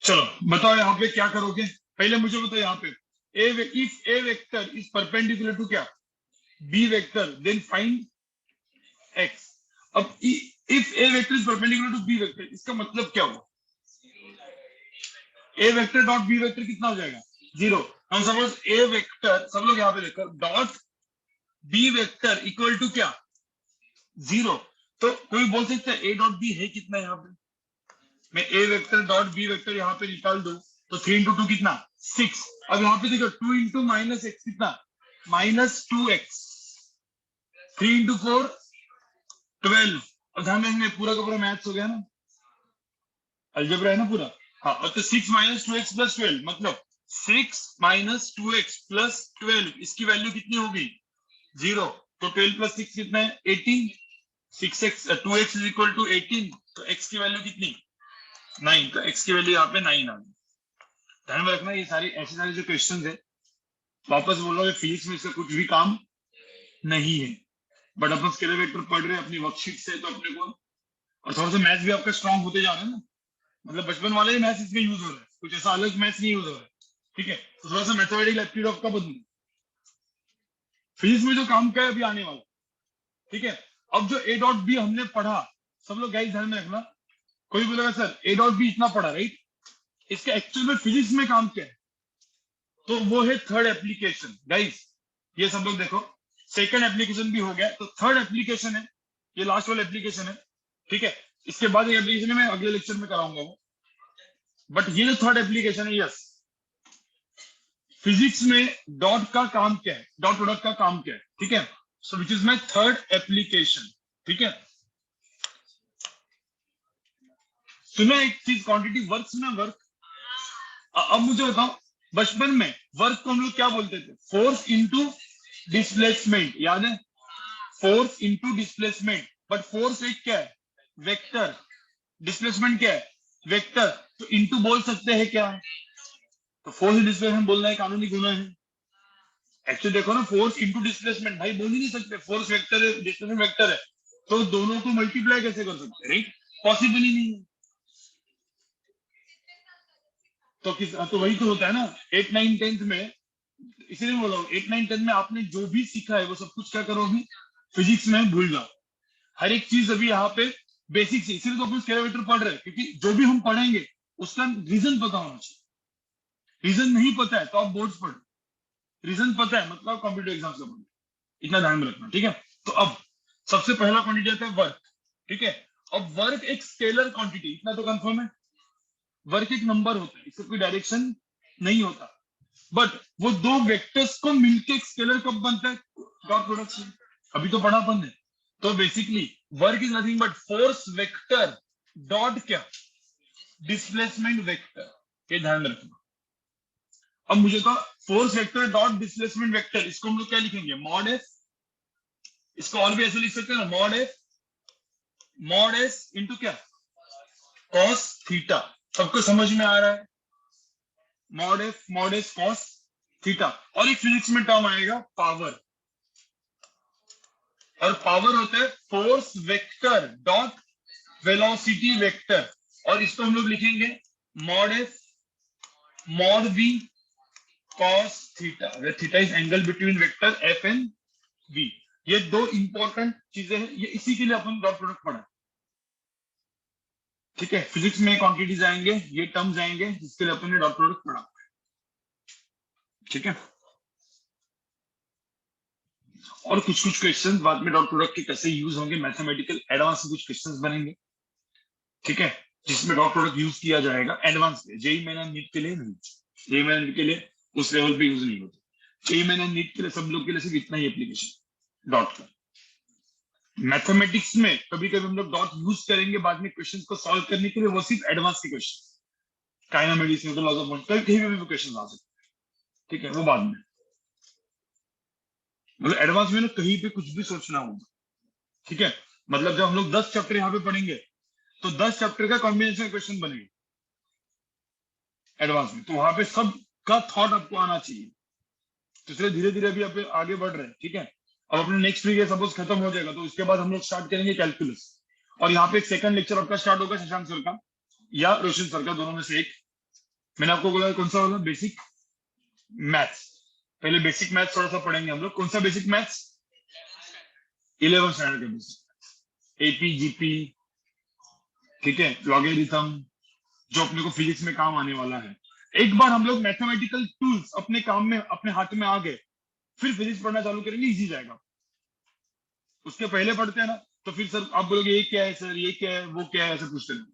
चलो बताओ यहाँ पे क्या करोगे? पहले मुझे बताओ यहाँ पे, if A vector is perpendicular to क्या? B vector, then find X. अब if A vector is perpendicular to B vector, इसका मतलब क्या हुआ? A vector dot B vector कितना हो जाएगा? 0। हम सपोज ए वेक्टर, सब लोग यहाँ पे देखो, dot B vector equal to क्या? 0। तो कोई बोल सकता है ए डॉट बी है कितना यहाँ पे? मैं ए वेक्टर डॉट बी वेक्टर यहाँ पे निकाल दूं तो 3 इंटू 2 कितना? 6। अब यहाँ पे देखो 2 इंटू माइनस एक्स कितना? -2x। 3 इंटू 4 12। और ध्यान रखना पूरा का पूरा मैथ्स हो गया ना, अलजेब्रा है ना पूरा। हाँ, और तो 6 - 2x + 12 मतलब 6 - 2x + 12, इसकी वैल्यू कितनी होगी? 0। तो 12 + 6 कितना है? 18। 6x 2x is equal to 18, तो x की वैल्यू कितनी? 9। तो x की वैल्यू यहाँ पे 9 आ गई। ध्यान में रखना, ये सारी ऐसे सारे जो क्वेश्चंस है, वापस बोल रहा हूँ, फिजिक्स में इसका कुछ भी काम नहीं है, बट अपन स्केलर वेक्टर पढ़ रहे हैं अपनी वर्कशीट से, तो अपने को और थोड़ा सा मैथ्स भी आपका स्ट्रांग होते जा रहा है ना, मतलब बचपन वाले ही मैथ्स इसमें यूज हो रहा है, कुछ ऐसा अलग मैथ्स नहीं यूज हो रहा है, ठीक है। तो थोड़ा सा मैथमेटिकल एप्टीट्यूड आपका बदलू। फिजिक्स में जो काम का है अभी आने वाला, ठीक है। अब जो ए डॉट बी हमने पढ़ा, सब लोग गाइस ध्यान में रखना, कोई बोलेगा सर ए डॉट बी इतना पढ़ा, राइट, इसका एक्चुअल में फिजिक्स में काम क्या है, तो वो है थर्ड एप्लीकेशन। गाइस ये सब लोग देखो, सेकंड एप्लीकेशन भी हो गया, तो थर्ड एप्लीकेशन है, ये लास्ट वाला एप्लीकेशन है, ठीक है। इसके बाद एक एप्लीकेशन मैं अगले लेक्चर में कराऊंगा वो, बट ये जो थर्ड एप्लीकेशन है, यस, फिजिक्स में डॉट का काम क्या है, डॉट प्रोडक्ट का काम क्या है, ठीक है। So which is my third application, ठीक है। सुना एक चीज, क्वांटिटी वर्क, सुना वर्क। अब मुझे बताओ, बचपन में वर्क को हम लोग क्या बोलते थे, फोर्स इनटू डिस्प्लेसमेंट, याद है, force into displacement, but force एक क्या है, वेक्टर, डिस्प्लेसमेंट क्या है, वेक्टर, तो इनटू बोल सकते हैं क्या, तो फोर्स डिस्प्लेसमेंट बोलना है कानूनी गुना है। एक्चुअली देखो ना, फोर्स इनटू डिस्प्लेसमेंट भाई बोल ही नहीं सकते, फोर्स वेक्टर है, डिस्प्लेसमेंट वेक्टर है, तो दोनों को मल्टीप्लाई कैसे कर सकते हैं, राइट, पॉसिबल ही नहीं है। तो वही तो होता है ना 8, 9, 10th में, इसीलिए बोला 8, 9, 10 में आपने जो भी सीखा है वो सब कुछ क्या करो अभी फिजिक्स में भूल जाओ, हर एक चीज अभी यहाँ पे बेसिक से, इसीलिए तो अपन स्केलर पढ़ रहे हैं, क्योंकि जो भी हम पढ़ेंगे उसका रीजन पता होना चाहिए। रीजन नहीं पता है तो आप बोर्ड्स पढ़ो, रीजन पता है मतलब कंप्यूटर एग्जाम से पढ़ो, इतना ध्यान में रखना, ठीक है। तो अब सबसे पहला क्वांटिटी आता है वर्क, ठीक है। अब वर्क एक स्केलर क्वांटिटी, इतना तो कंफर्म है, वर्क एक नंबर होता है, इसका कोई डायरेक्शन नहीं होता, बट वो दो वेक्टर्स को मिलके एक स्केलर कब बनता है, डॉट प्रोडक्ट से, अभी तो पढ़ा अपन ने। तो basically work is nothing but force vector dot क्या, डिस्प्लेसमेंट वेक्टर, ये ध्यान में रखना। अब मुझे तो force vector dot displacement vector, इसको हम लोग क्या लिखेंगे, मॉड एफ, इसको और भी ऐसे लिख सकते हैं ना, मॉड एस इंटू क्या, कॉस थीटा, सबको समझ में आ रहा है, मॉड एस कॉस थीटा। और एक फिजिक्स में टर्म आएगा पावर, और पावर होता है force vector dot velocity vector, और इसको हम लोग लिखेंगे mod F mod V cos theta, where theta is angle between vector F and V. ये दो इंपॉर्टेंट चीजें हैं, ये इसी के लिए अपन डॉट प्रोडक्ट पढ़ा, ठीक है। फिजिक्स में क्वांटिटीज आएंगे, ये टर्म्स आएंगे जिसके लिए अपन ने डॉट प्रोडक्ट पढ़ा, ठीक है। और कुछ कुछ क्वेश्चंस बाद में डॉट प्रोडक्ट के कैसे यूज होंगे, मैथमेटिकल एडवांस कुछ क्वेश्चंस बनेंगे, ठीक है, जिसमें डॉट प्रोडक्ट यूज किया जाएगा एडवांस में, जेई मेन एंड नीट के लिए नहीं, जेई मेन नीट के लिए उस लेवल पे यूज नहीं होता, जेई मेन एंड नीट के लिए सब लोग के लिए सिर्फ इतना ही एप्लीकेशन डॉट का। मैथमेटिक्स में कभी कभी हम लोग डॉट यूज करेंगे बाद में क्वेश्चंस को सॉल्व करने के लिए, वो सिर्फ एडवांस के question, kinematics, Newton laws of motion, कहीं भी क्वेश्चन आ सकते हैं, ठीक है, वो बाद में, मतलब एडवांस में ना कहीं पे कुछ भी सोचना होगा, ठीक है। मतलब जब हम लोग 10 चैप्टर यहाँ पे पढ़ेंगे तो 10 चैप्टर का कॉम्बिनेशन क्वेश्चन बनेगा एडवांस में, तो वहां पे सब का थॉट आपको आना चाहिए, तो इसलिए धीरे धीरे अभी आप आगे बढ़ रहे हैं, ठीक है। अब अपने नेक्स्ट वीक सपोज खत्म हो जाएगा तो उसके बाद हम लोग स्टार्ट करेंगे कैलकुलस, और यहाँ पे एक सेकंड लेक्चर आपका स्टार्ट होगा शशांक सर का या रोशन सर का, दोनों में से एक। मैंने आपको बोला कौन सा होगा, बेसिक मैथ्स, पहले बेसिक मैथ्स थोड़ा सा पढ़ेंगे हम लोग, कौन सा बेसिक मैथ्स, 11th स्टैंडर्ड का बेसिक, एपी जीपी, ठीक है, लॉगरिथम, जो अपने को फिजिक्स में काम आने वाला है। एक बार हम लोग मैथमेटिकल टूल्स अपने काम में अपने हाथ में आ गए, फिर फिजिक्स पढ़ना चालू करेंगे, इजी जाएगा। उसके पहले पढ़ते हैं ना तो फिर सर आप बोलोगे ये क्या है सर, ये क्या है, वो क्या है, ऐसे पूछते हैं,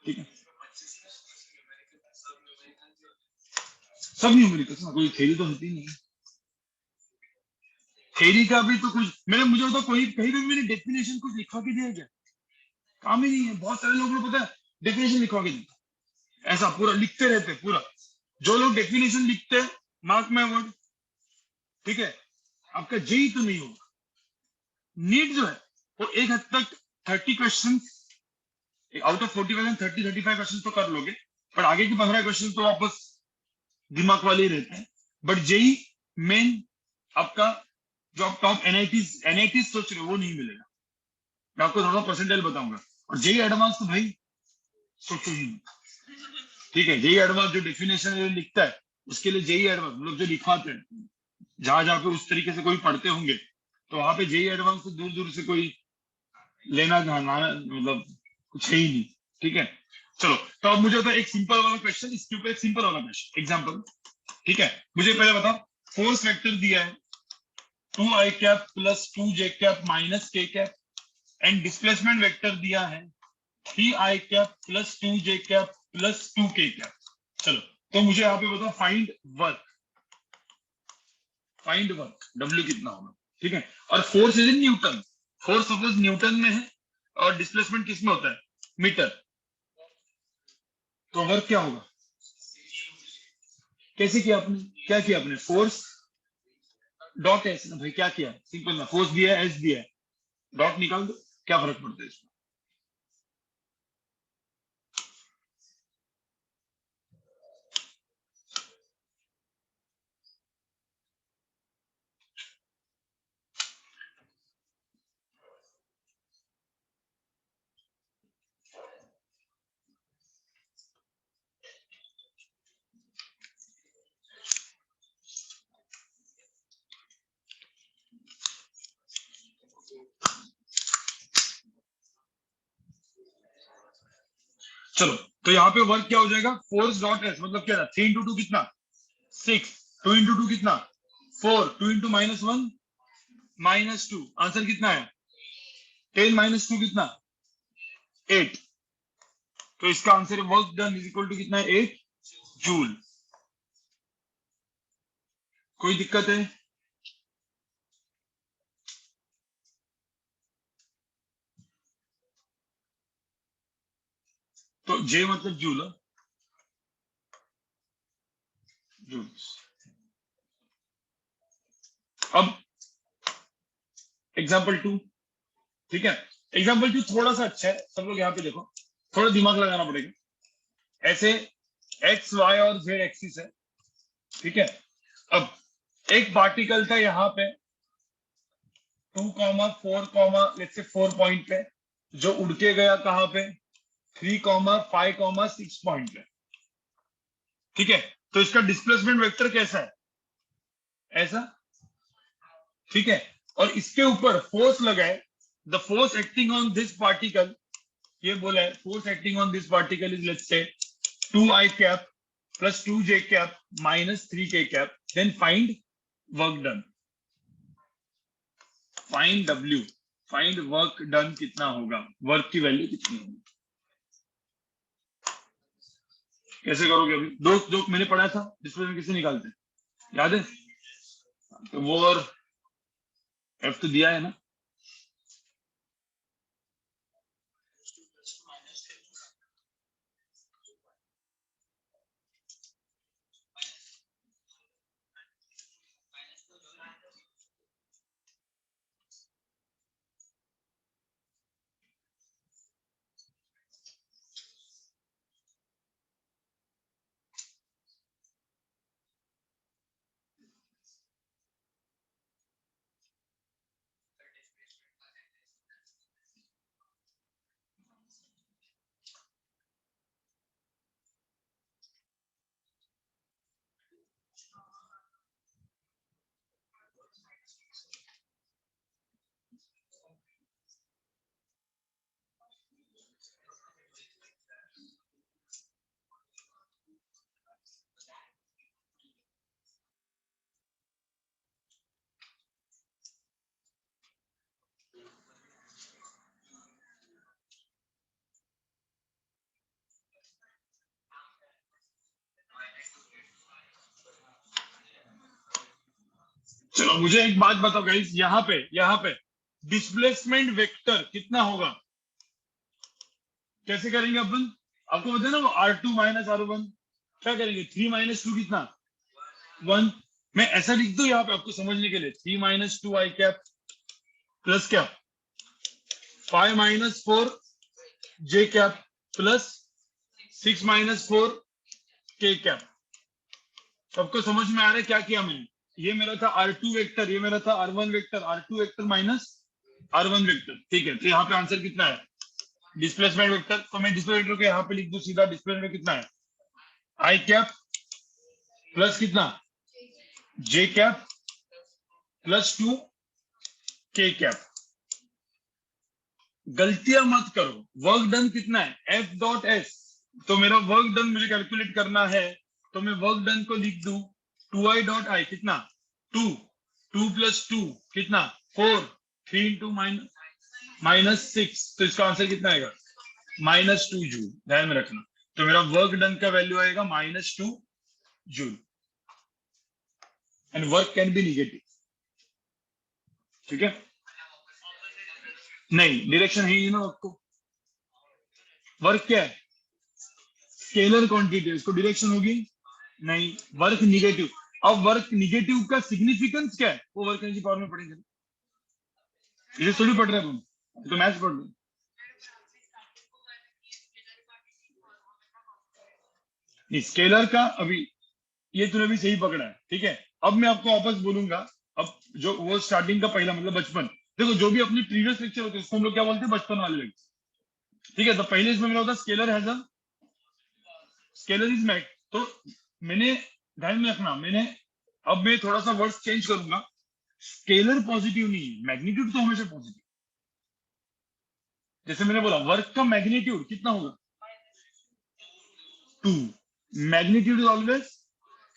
ठीक है। सब न्यूमेरिकल्स ना, कोई थ्योरी तो होती नहीं, थ्योरी का भी तो कुछ मैंने, मुझे तो कोई कहीं भी मैंने डेफिनेशन कुछ लिखवा के दिया क्या, काम ही नहीं है। बहुत सारे लोगों को पता है डेफिनेशन लिखवा के दिया, ऐसा पूरा लिखते रहते पूरा, जो लोग डेफिनेशन लिखते हैं मार्क माय वर्ड, ठीक है, आपका जेई तो नहीं होगा। नीट जो है वो एक हद तक 30 क्वेश्चन आउट ऑफ 40 30-35 क्वेश्चन तो कर लोगे, पर आगे के 15 क्वेश्चन तो वापस दिमाग वाले ही रहते हैं। बट जेई मेन आपका जो आप टॉप एनआईटी सोच रहे हो वो नहीं मिलेगा, मैं आपको थोड़ा परसेंटाइल बताऊंगा। और जेई एडवांस तो भाई सोचो ही नहीं। ठीक है, जेई एडवांस जो डेफिनेशन लिखता है उसके लिए जेई एडवांस मतलब जो लिखवाते हैं, जहां जहां पे उस तरीके से कोई पढ़ते होंगे तो वहां पे जेई एडवांस तो दूर दूर से कोई लेना जाना मतलब कुछ है ही नहीं। ठीक है, चलो तो अब मुझे बताओ एक सिंपल वाला क्वेश्चन, इसके ऊपर एक सिंपल वाला क्वेश्चन एग्जांपल। ठीक है, मुझे पहले बताओ फोर्स वेक्टर दिया है 2i cap plus 2j cap minus k cap and displacement vector दिया है 3i cap plus 2j cap plus 2k cap. चलो तो मुझे यहाँ पे बताओ find work, find work W कितना होगा। ठीक है, और force is in newton, force suppose Newton में है और डिस्प्लेसमेंट किस में होता है, मीटर, तो वर्क क्या होगा। कैसे किया आपने, क्या किया आपने, फोर्स डॉट एस ना भाई, क्या किया सिंपल ना, फोर्स दिया है एस दिया है, डॉट निकाल दो, क्या फर्क पड़ता है इसमें। चलो तो यहाँ पे वर्क क्या हो जाएगा, फोर्स डॉट एस मतलब क्या था, 3 इंटू 2 कितना 6, 2 इंटू 2 कितना 4, 2 इंटू -1 -2, आंसर कितना है 10 -2 कितना 8, तो इसका आंसर है work done is equal to कितना है 8 जूल। कोई दिक्कत है, तो जे मतलब जूल, जूल। अब एग्जाम्पल 2, ठीक है, एग्जाम्पल 2 थोड़ा सा अच्छा है, सब लोग यहाँ पे देखो, थोड़ा दिमाग लगाना पड़ेगा। ऐसे एक्स वाई और जेड एक्सिस है, ठीक है, अब एक पार्टिकल था यहाँ पे 2, 4, लेट्स से 4 पॉइंट पे, जो उड़ के गया कहाँ पे 3, 5, 6 पॉइंट पे। ठीक है, तो इसका डिस्प्लेसमेंट वेक्टर कैसा है, ऐसा। ठीक है, और इसके ऊपर फोर्स लगा है, the force acting on this particle, ये बोला है force acting on this particle is let's say 2i cap plus 2j cap minus 3k cap, then find work done, find W, find work done कितना होगा, वर्क की वैल्यू कितनी होगी। कैसे करोगे, अभी दो जो मैंने पढ़ा था डिस्प्लेसमेंट कैसे निकालते हैं, याद है, तो वो और एफ तो दिया है ना। चलो मुझे एक बात बताओ गाइस, यहाँ पे डिस्प्लेसमेंट वेक्टर कितना होगा, कैसे करेंगे अपन, आपको पता है ना वो R2 माइनस R1, क्या करेंगे 3 -2 कितना 1, मैं ऐसा लिख दूं यहाँ पे आपको समझने के लिए, 3 - 2i कैप प्लस क्या 5 - 4j cap plus 6 - 4k cap. सबको समझ में आ रहा है क्या किया मैंने, ये मेरा था R2 वेक्टर, ये मेरा था R1 vector, R2 vector minus R1 vector. ठीक है, तो यहाँ पे आंसर कितना है डिस्प्लेसमेंट वेक्टर, तो मैं डिस्प्लेसमेंट वेक्टर को यहाँ पे लिख दूं सीधा। डिस्प्लेसमेंट कितना है, आई कैप प्लस कितना, जे कैप प्लस 2 के कैप। गलतियां मत करो, वर्क डन कितना है, एफ डॉट एस। तो मेरा वर्क डन मुझे कैलकुलेट करना है, तो मैं वर्क डन को लिख दूं 2i डॉट आई कितना 2, 2 प्लस 2 कितना 4, 3 इंटू -6, तो इसका आंसर कितना आएगा -2 जूल। ध्यान में रखना, तो मेरा वर्क डन का वैल्यू आएगा -2 joule, and work can be negative. ठीक है, नहीं डायरेक्शन है ही ना आपको। वर्क क्या है, स्केलर क्वांटिटी, इसको डायरेक्शन होगी नहीं। वर्क निगेटिव, अब वर्क निगेटिव का सिग्निफिकेंस क्या है, वो वर्क एनर्जी पावर में पढ़ेंगे। ये थोड़ी पढ़ रहे हैं, तो मैथ्स पढ़ रहे। स्केलर का अभी ये तूने भी सही पकड़ा है, ठीक है। अब मैं आपको वापस बोलूंगा, अब जो वो स्टार्टिंग का पहला मतलब बचपन, देखो जो भी अपनी प्रीवियस लेक्चर होते हैं उसको हम लोग क्या बोलते हैं, बचपन वाले लेक्चर। ठीक है, तो पहले इसमें मेरा होता scalar has a, scalar is mat. तो मैंने ध्यान में रखना, मैंने अब मैं थोड़ा सा वर्ड्स चेंज करूंगा। स्केलर पॉजिटिव नहीं है, मैग्नीट्यूड तो हमेशा पॉजिटिव। जैसे मैंने बोला वर्क का मैग्नीट्यूड कितना होगा 2, magnitude is always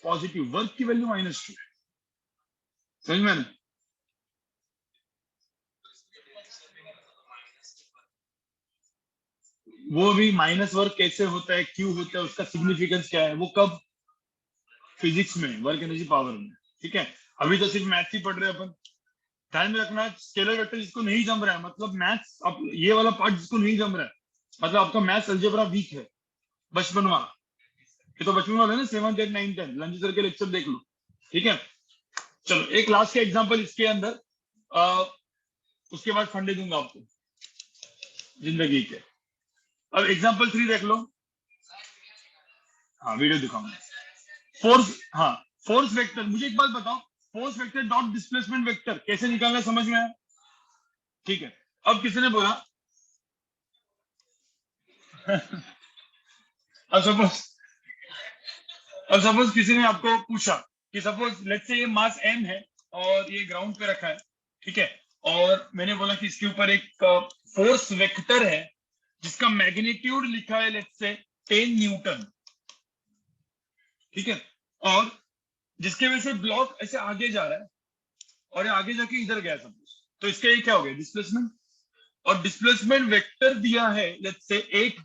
positive, work की वैल्यू -2। समझ में? वो भी माइनस वर्क कैसे होता है, क्यों होता है, उसका सिग्निफिकेंस क्या है, वो कब, फिजिक्स में, वर्क एनर्जी पावर में। ठीक है, अभी तो सिर्फ मैथ्स ही पढ़ रहे हैं अपन। ध्यान में रखना, स्केलर वेक्टर जिसको नहीं जम रहा है, मतलब मैथ्स, अब ये वाला पार्ट जिसको नहीं जम रहा है, मतलब आपका मैथ्स अलजेब्रा वीक है, बचपन वाला। ये तो बचपन वाला है ना, 7th 8th 9th 10th lunch sir के लेक्चर देख लो। ठीक है, चलो एक लास्ट का एग्जांपल इसके अंदर, उसके बाद फंडे दूंगा आपको जिंदगी के। अब एग्जांपल 3 देख लो। हाँ वीडियो दिखाऊंगा। फोर्स, हाँ फोर्स वेक्टर, मुझे एक बात बताओ, force vector dot displacement vector कैसे निकालना है, समझ में आया? ठीक है, अब किसी ने बोला अब सपोज, अब सपोज किसी ने आपको पूछा कि सपोज लेट्स से ये मास m है और ये ग्राउंड पे रखा है, ठीक है, और मैंने बोला कि इसके ऊपर एक फोर्स वेक्टर है जिसका मैग्नीट्यूड लिखा है लेट्स से 10 न्यूटन, ठीक है, और जिसके वजह से ब्लॉक ऐसे आगे जा रहा है और ये आगे जाके इधर गया सपोज, तो इसका ये क्या हो गया डिस्प्लेसमेंट, और डिस्प्लेसमेंट वेक्टर दिया है लेट्स से 8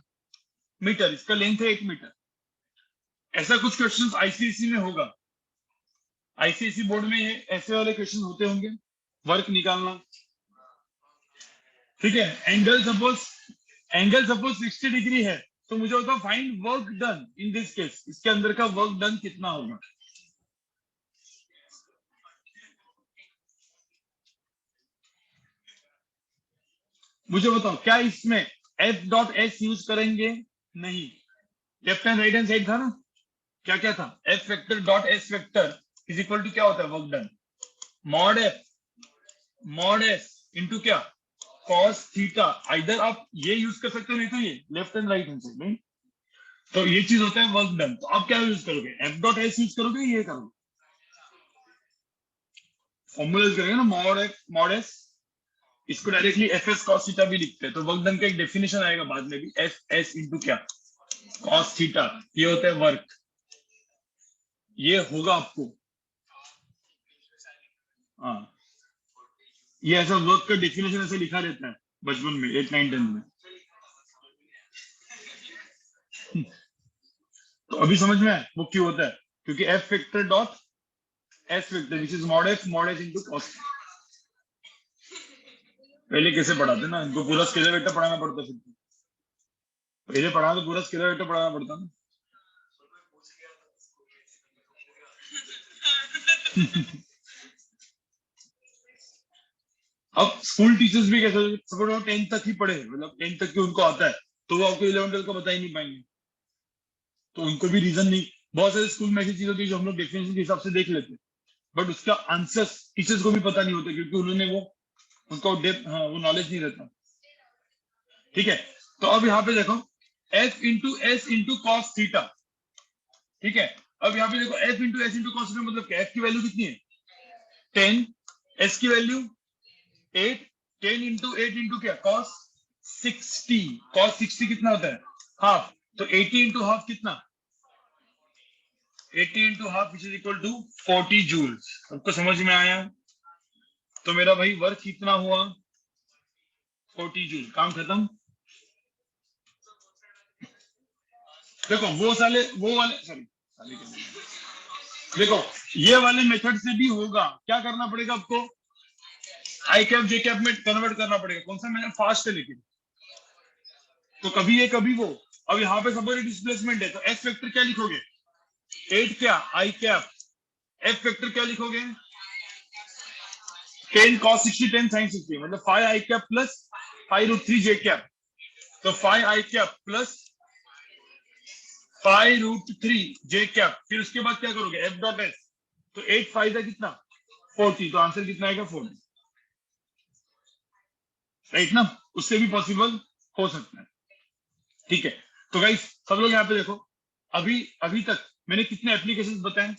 मीटर, इसका लेंथ है 8 मीटर। ऐसा कुछ क्वेश्चंस आईसीएसई में होगा, आईसीएसई बोर्ड में ऐसे वाले क्वेश्चन होते होंगे, वर्क निकालना। ठीक है, एंगल सपोज 60 डिग्री है, तो मुझे बताओ find work done in this case, इसके अंदर का वर्क डन कितना होगा। मुझे बताओ, क्या इसमें एफ डॉट एस यूज करेंगे? नहीं, left hand right hand side था ना, क्या क्या था, F vector dot S vector is equal to क्या होता है work done, mod S into क्या, कॉस थीटा। इधर आप ये यूज कर सकते हो, नहीं तो ये left hand right hand side नहीं, तो ये चीज होता है वर्क डन। तो आप क्या यूज करोगे, एफ डॉट एस यूज करोगे, ये करोगे, फॉर्मूला यूज करेंगे ना, मॉड एस, इसको directly F S cos theta भी लिखते हैं, तो वर्क डन का एक डेफिनेशन आएगा बाद में भी, एफ एस इंटू क्या कॉस थीटा, ये होता है वर्क, ये होगा आपको। हाँ, ये ऐसा वर्क का डेफिनेशन ऐसे लिखा रहता है बचपन में 8 9 10 में। तो अभी समझ में आया वो क्यों होता है, क्योंकि F vector dot S vector which is mod S into cos. पहले कैसे पढ़ाते ना, इनको पूरा स्केलर वेक्टर पढ़ाना पड़ता, फिर पहले पढ़ा तो पूरा स्केलर वेक्टर पढ़ाना पड़ता ना। अब स्कूल टीचर्स भी कैसे, सपोज वो 10th तक ही पढ़े, मतलब 10th तक की उनको आता है, तो वो आपको 11 12 का बता ही नहीं पाएंगे, तो उनको भी रीजन नहीं। बहुत सारे स्कूल में ऐसी चीज होती है जो हम लोग डेफिनेशन के हिसाब से देख लेते हैं, बट उसका आंसर टीचर्स को भी पता नहीं होता, क्योंकि उन्होंने वो उनका डेप्थ, हाँ वो नॉलेज नहीं रहता। ठीक है, तो अब यहाँ पे देखो f into S into cos theta, ठीक है। अब यहाँ पे देखो f into S into cos theta मतलब क्या, f की वैल्यू कितनी है 10, s की वैल्यू 8, 10 इंटू 8 इंटू क्या कॉस 60, कॉस 60 कितना होता है हाफ, तो 80 इंटू हाफ कितना 80 into half which is equal to 40 joules. आपको समझ में आया, तो मेरा भाई वर्क कितना हुआ 40 जूल, काम खत्म। देखो वो वाले सॉरी देखो ये वाले मेथड से भी होगा, क्या करना पड़ेगा आपको आई कैप जे कैप में कन्वर्ट करना पड़ेगा, कौन सा मैंने फास्ट है लेकिन, तो कभी ये कभी वो। अब यहाँ पे सपोज डिस्प्लेसमेंट है तो एस वेक्टर क्या लिखोगे 8 क्या आई कैप, एफ वेक्टर क्या लिखोगे 10 cos 60 10 sin 60 मतलब 5 आई cap plus 5 root 3 J cap, तो 5 आई cap plus 5 root 3 J cap, फिर उसके बाद क्या करोगे एफ डॉट एस, तो 8 फाइव है कितना 40, तो आंसर कितना आएगा 40, राइट ना, उससे भी पॉसिबल हो सकता है, ठीक है। तो गाइस सब लोग यहाँ पे देखो, अभी तक मैंने कितने एप्लीकेशंस बताए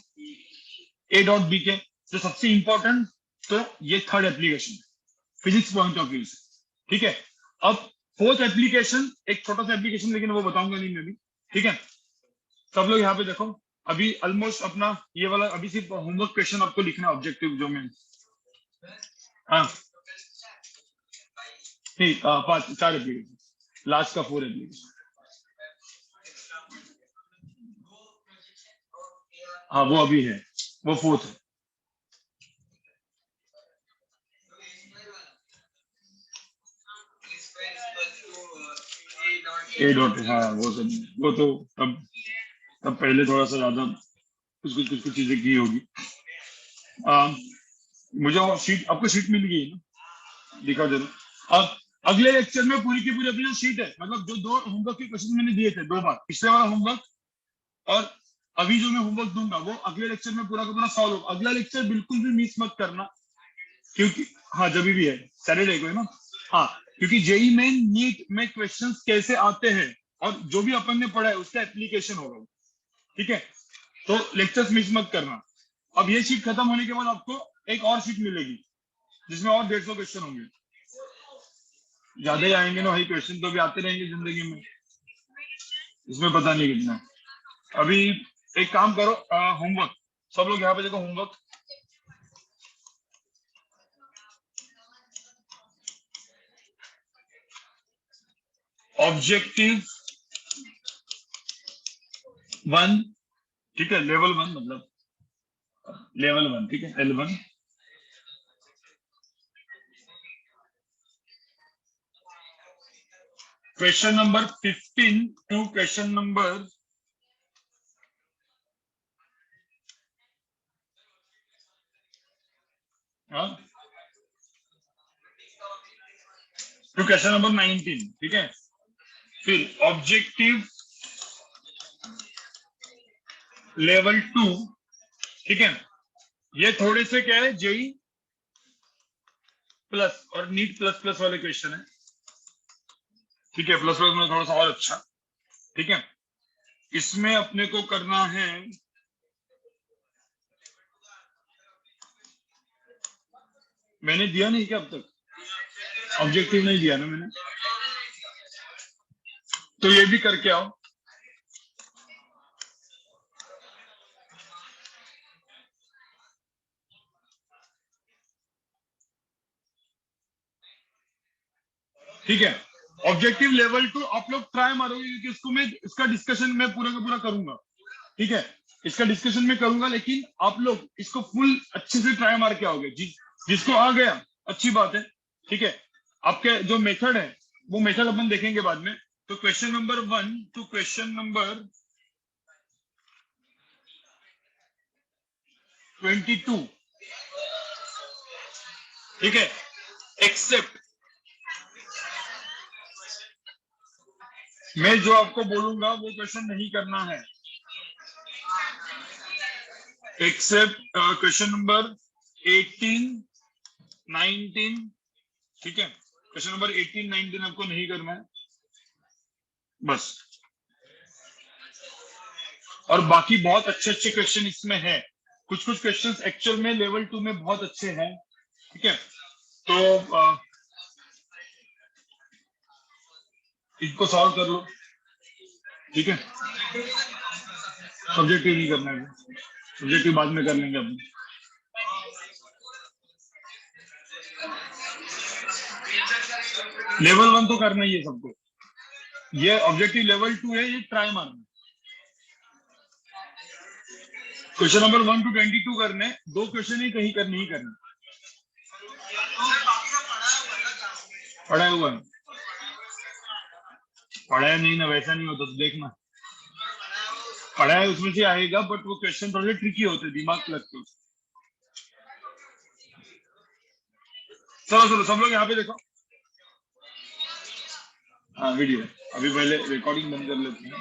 ए डॉट बी के, जो सबसे इंपॉर्टेंट तो ये third application physics point of view से, ठीक है। अब फोर्थ एप्लीकेशन एक छोटा सा एप्लीकेशन लेकिन वो बताऊंगा नहीं मैं भी, ठीक है। सब लोग यहाँ पे देखो, अभी ऑलमोस्ट अपना ये वाला अभी सिर्फ होमवर्क क्वेश्चन आपको लिखना ऑब्जेक्टिव जो मैं, हाँ ठीक 4 एप्लीकेशन, लास्ट का 4 एप्लीकेशन, हाँ वो अभी है, वो फोर्थ है। ए डॉट, हाँ वो सब, वो तो तब पहले थोड़ा सा ज्यादा कुछ चीजें की होगी। मुझे वो शीट, आपको शीट मिल गई है ना, दिखा दे रहा। अब अगले लेक्चर में पूरी की पूरी अपनी जो शीट है, मतलब जो 2 होमवर्क के क्वेश्चन मैंने दिए थे 2 बार, पिछले वाला होमवर्क और अभी जो मैं होमवर्क दूंगा वो अगले लेक्चर में पूरा का पूरा सॉल्व होगा। अगला लेक्चर बिल्कुल भी मिस मत करना, क्योंकि हाँ जब भी है सैटरडे को है ना, हाँ क्योंकि जेई मेन नीट में क्वेश्चंस कैसे आते हैं और जो भी अपन ने पढ़ा है उसका एप्लीकेशन होगा, ठीक है। तो लेक्चर्स मिस मत करना। अब ये शीट खत्म होने के बाद आपको एक और शीट मिलेगी जिसमें और 150 क्वेश्चन होंगे, ज्यादा ही आएंगे ना भाई, क्वेश्चन तो भी आते रहेंगे जिंदगी में, इसमें पता नहीं कितना। अभी एक काम करो, होमवर्क सब लोग यहाँ पे देखो, होमवर्क ऑब्जेक्टिव 1, ठीक है, लेवल 1 मतलब लेवल 1, ठीक है L1, question number 15 to question number 19, ठीक है। फिर ऑब्जेक्टिव लेवल 2, ठीक है। ये थोड़े से क्या है जेई प्लस और नीट प्लस प्लस वाले क्वेश्चन है, ठीक है, प्लस प्लस में थोड़ा सा और अच्छा, ठीक है। इसमें अपने को करना है, मैंने दिया नहीं क्या अब तक ऑब्जेक्टिव, नहीं दिया ना मैंने, तो ये भी करके आओ, ठीक है। ऑब्जेक्टिव लेवल 2 आप लोग ट्राई मारोगे क्योंकि इसको मैं, इसका डिस्कशन मैं पूरा का पूरा करूंगा, ठीक है, इसका डिस्कशन मैं करूंगा, लेकिन आप लोग इसको फुल अच्छे से ट्राई मार के आओगे, जिसको आ गया अच्छी बात है, ठीक है। आपके जो मेथड है वो मेथड अपन देखेंगे बाद में। तो question number 1 to question number 22, ठीक है, एक्सेप्ट मैं जो आपको बोलूंगा वो क्वेश्चन नहीं करना है, एक्सेप्ट क्वेश्चन नंबर 18 19, ठीक है, क्वेश्चन नंबर 18 19 आपको नहीं करना है, बस। और बाकी बहुत अच्छे अच्छे क्वेश्चन इसमें है, कुछ कुछ क्वेश्चंस एक्चुअल में लेवल 2 में बहुत अच्छे हैं, ठीक है। तो इनको सॉल्व कर लो, ठीक है। सब्जेक्टिव नहीं करना है, सब्जेक्टिव बाद में कर लेंगे अपने। लेवल 1 तो करना ही है सबको, ये ऑब्जेक्टिव लेवल 2 है, ये ट्राई मारना। क्वेश्चन नंबर 1 to 22 करने, 2 क्वेश्चन ही कहीं करनी ही करनी। पढ़ा हुआ है, पढ़ाया नहीं ना, वैसा नहीं होता तो देखना, पढ़ा है उसमें से आएगा, बट वो क्वेश्चन थोड़े ट्रिकी होते, दिमाग लगते। चलो चलो सब लोग यहाँ पे देखो, हाँ वीडियो, अभी पहले रिकॉर्डिंग बंद कर लेते हैं।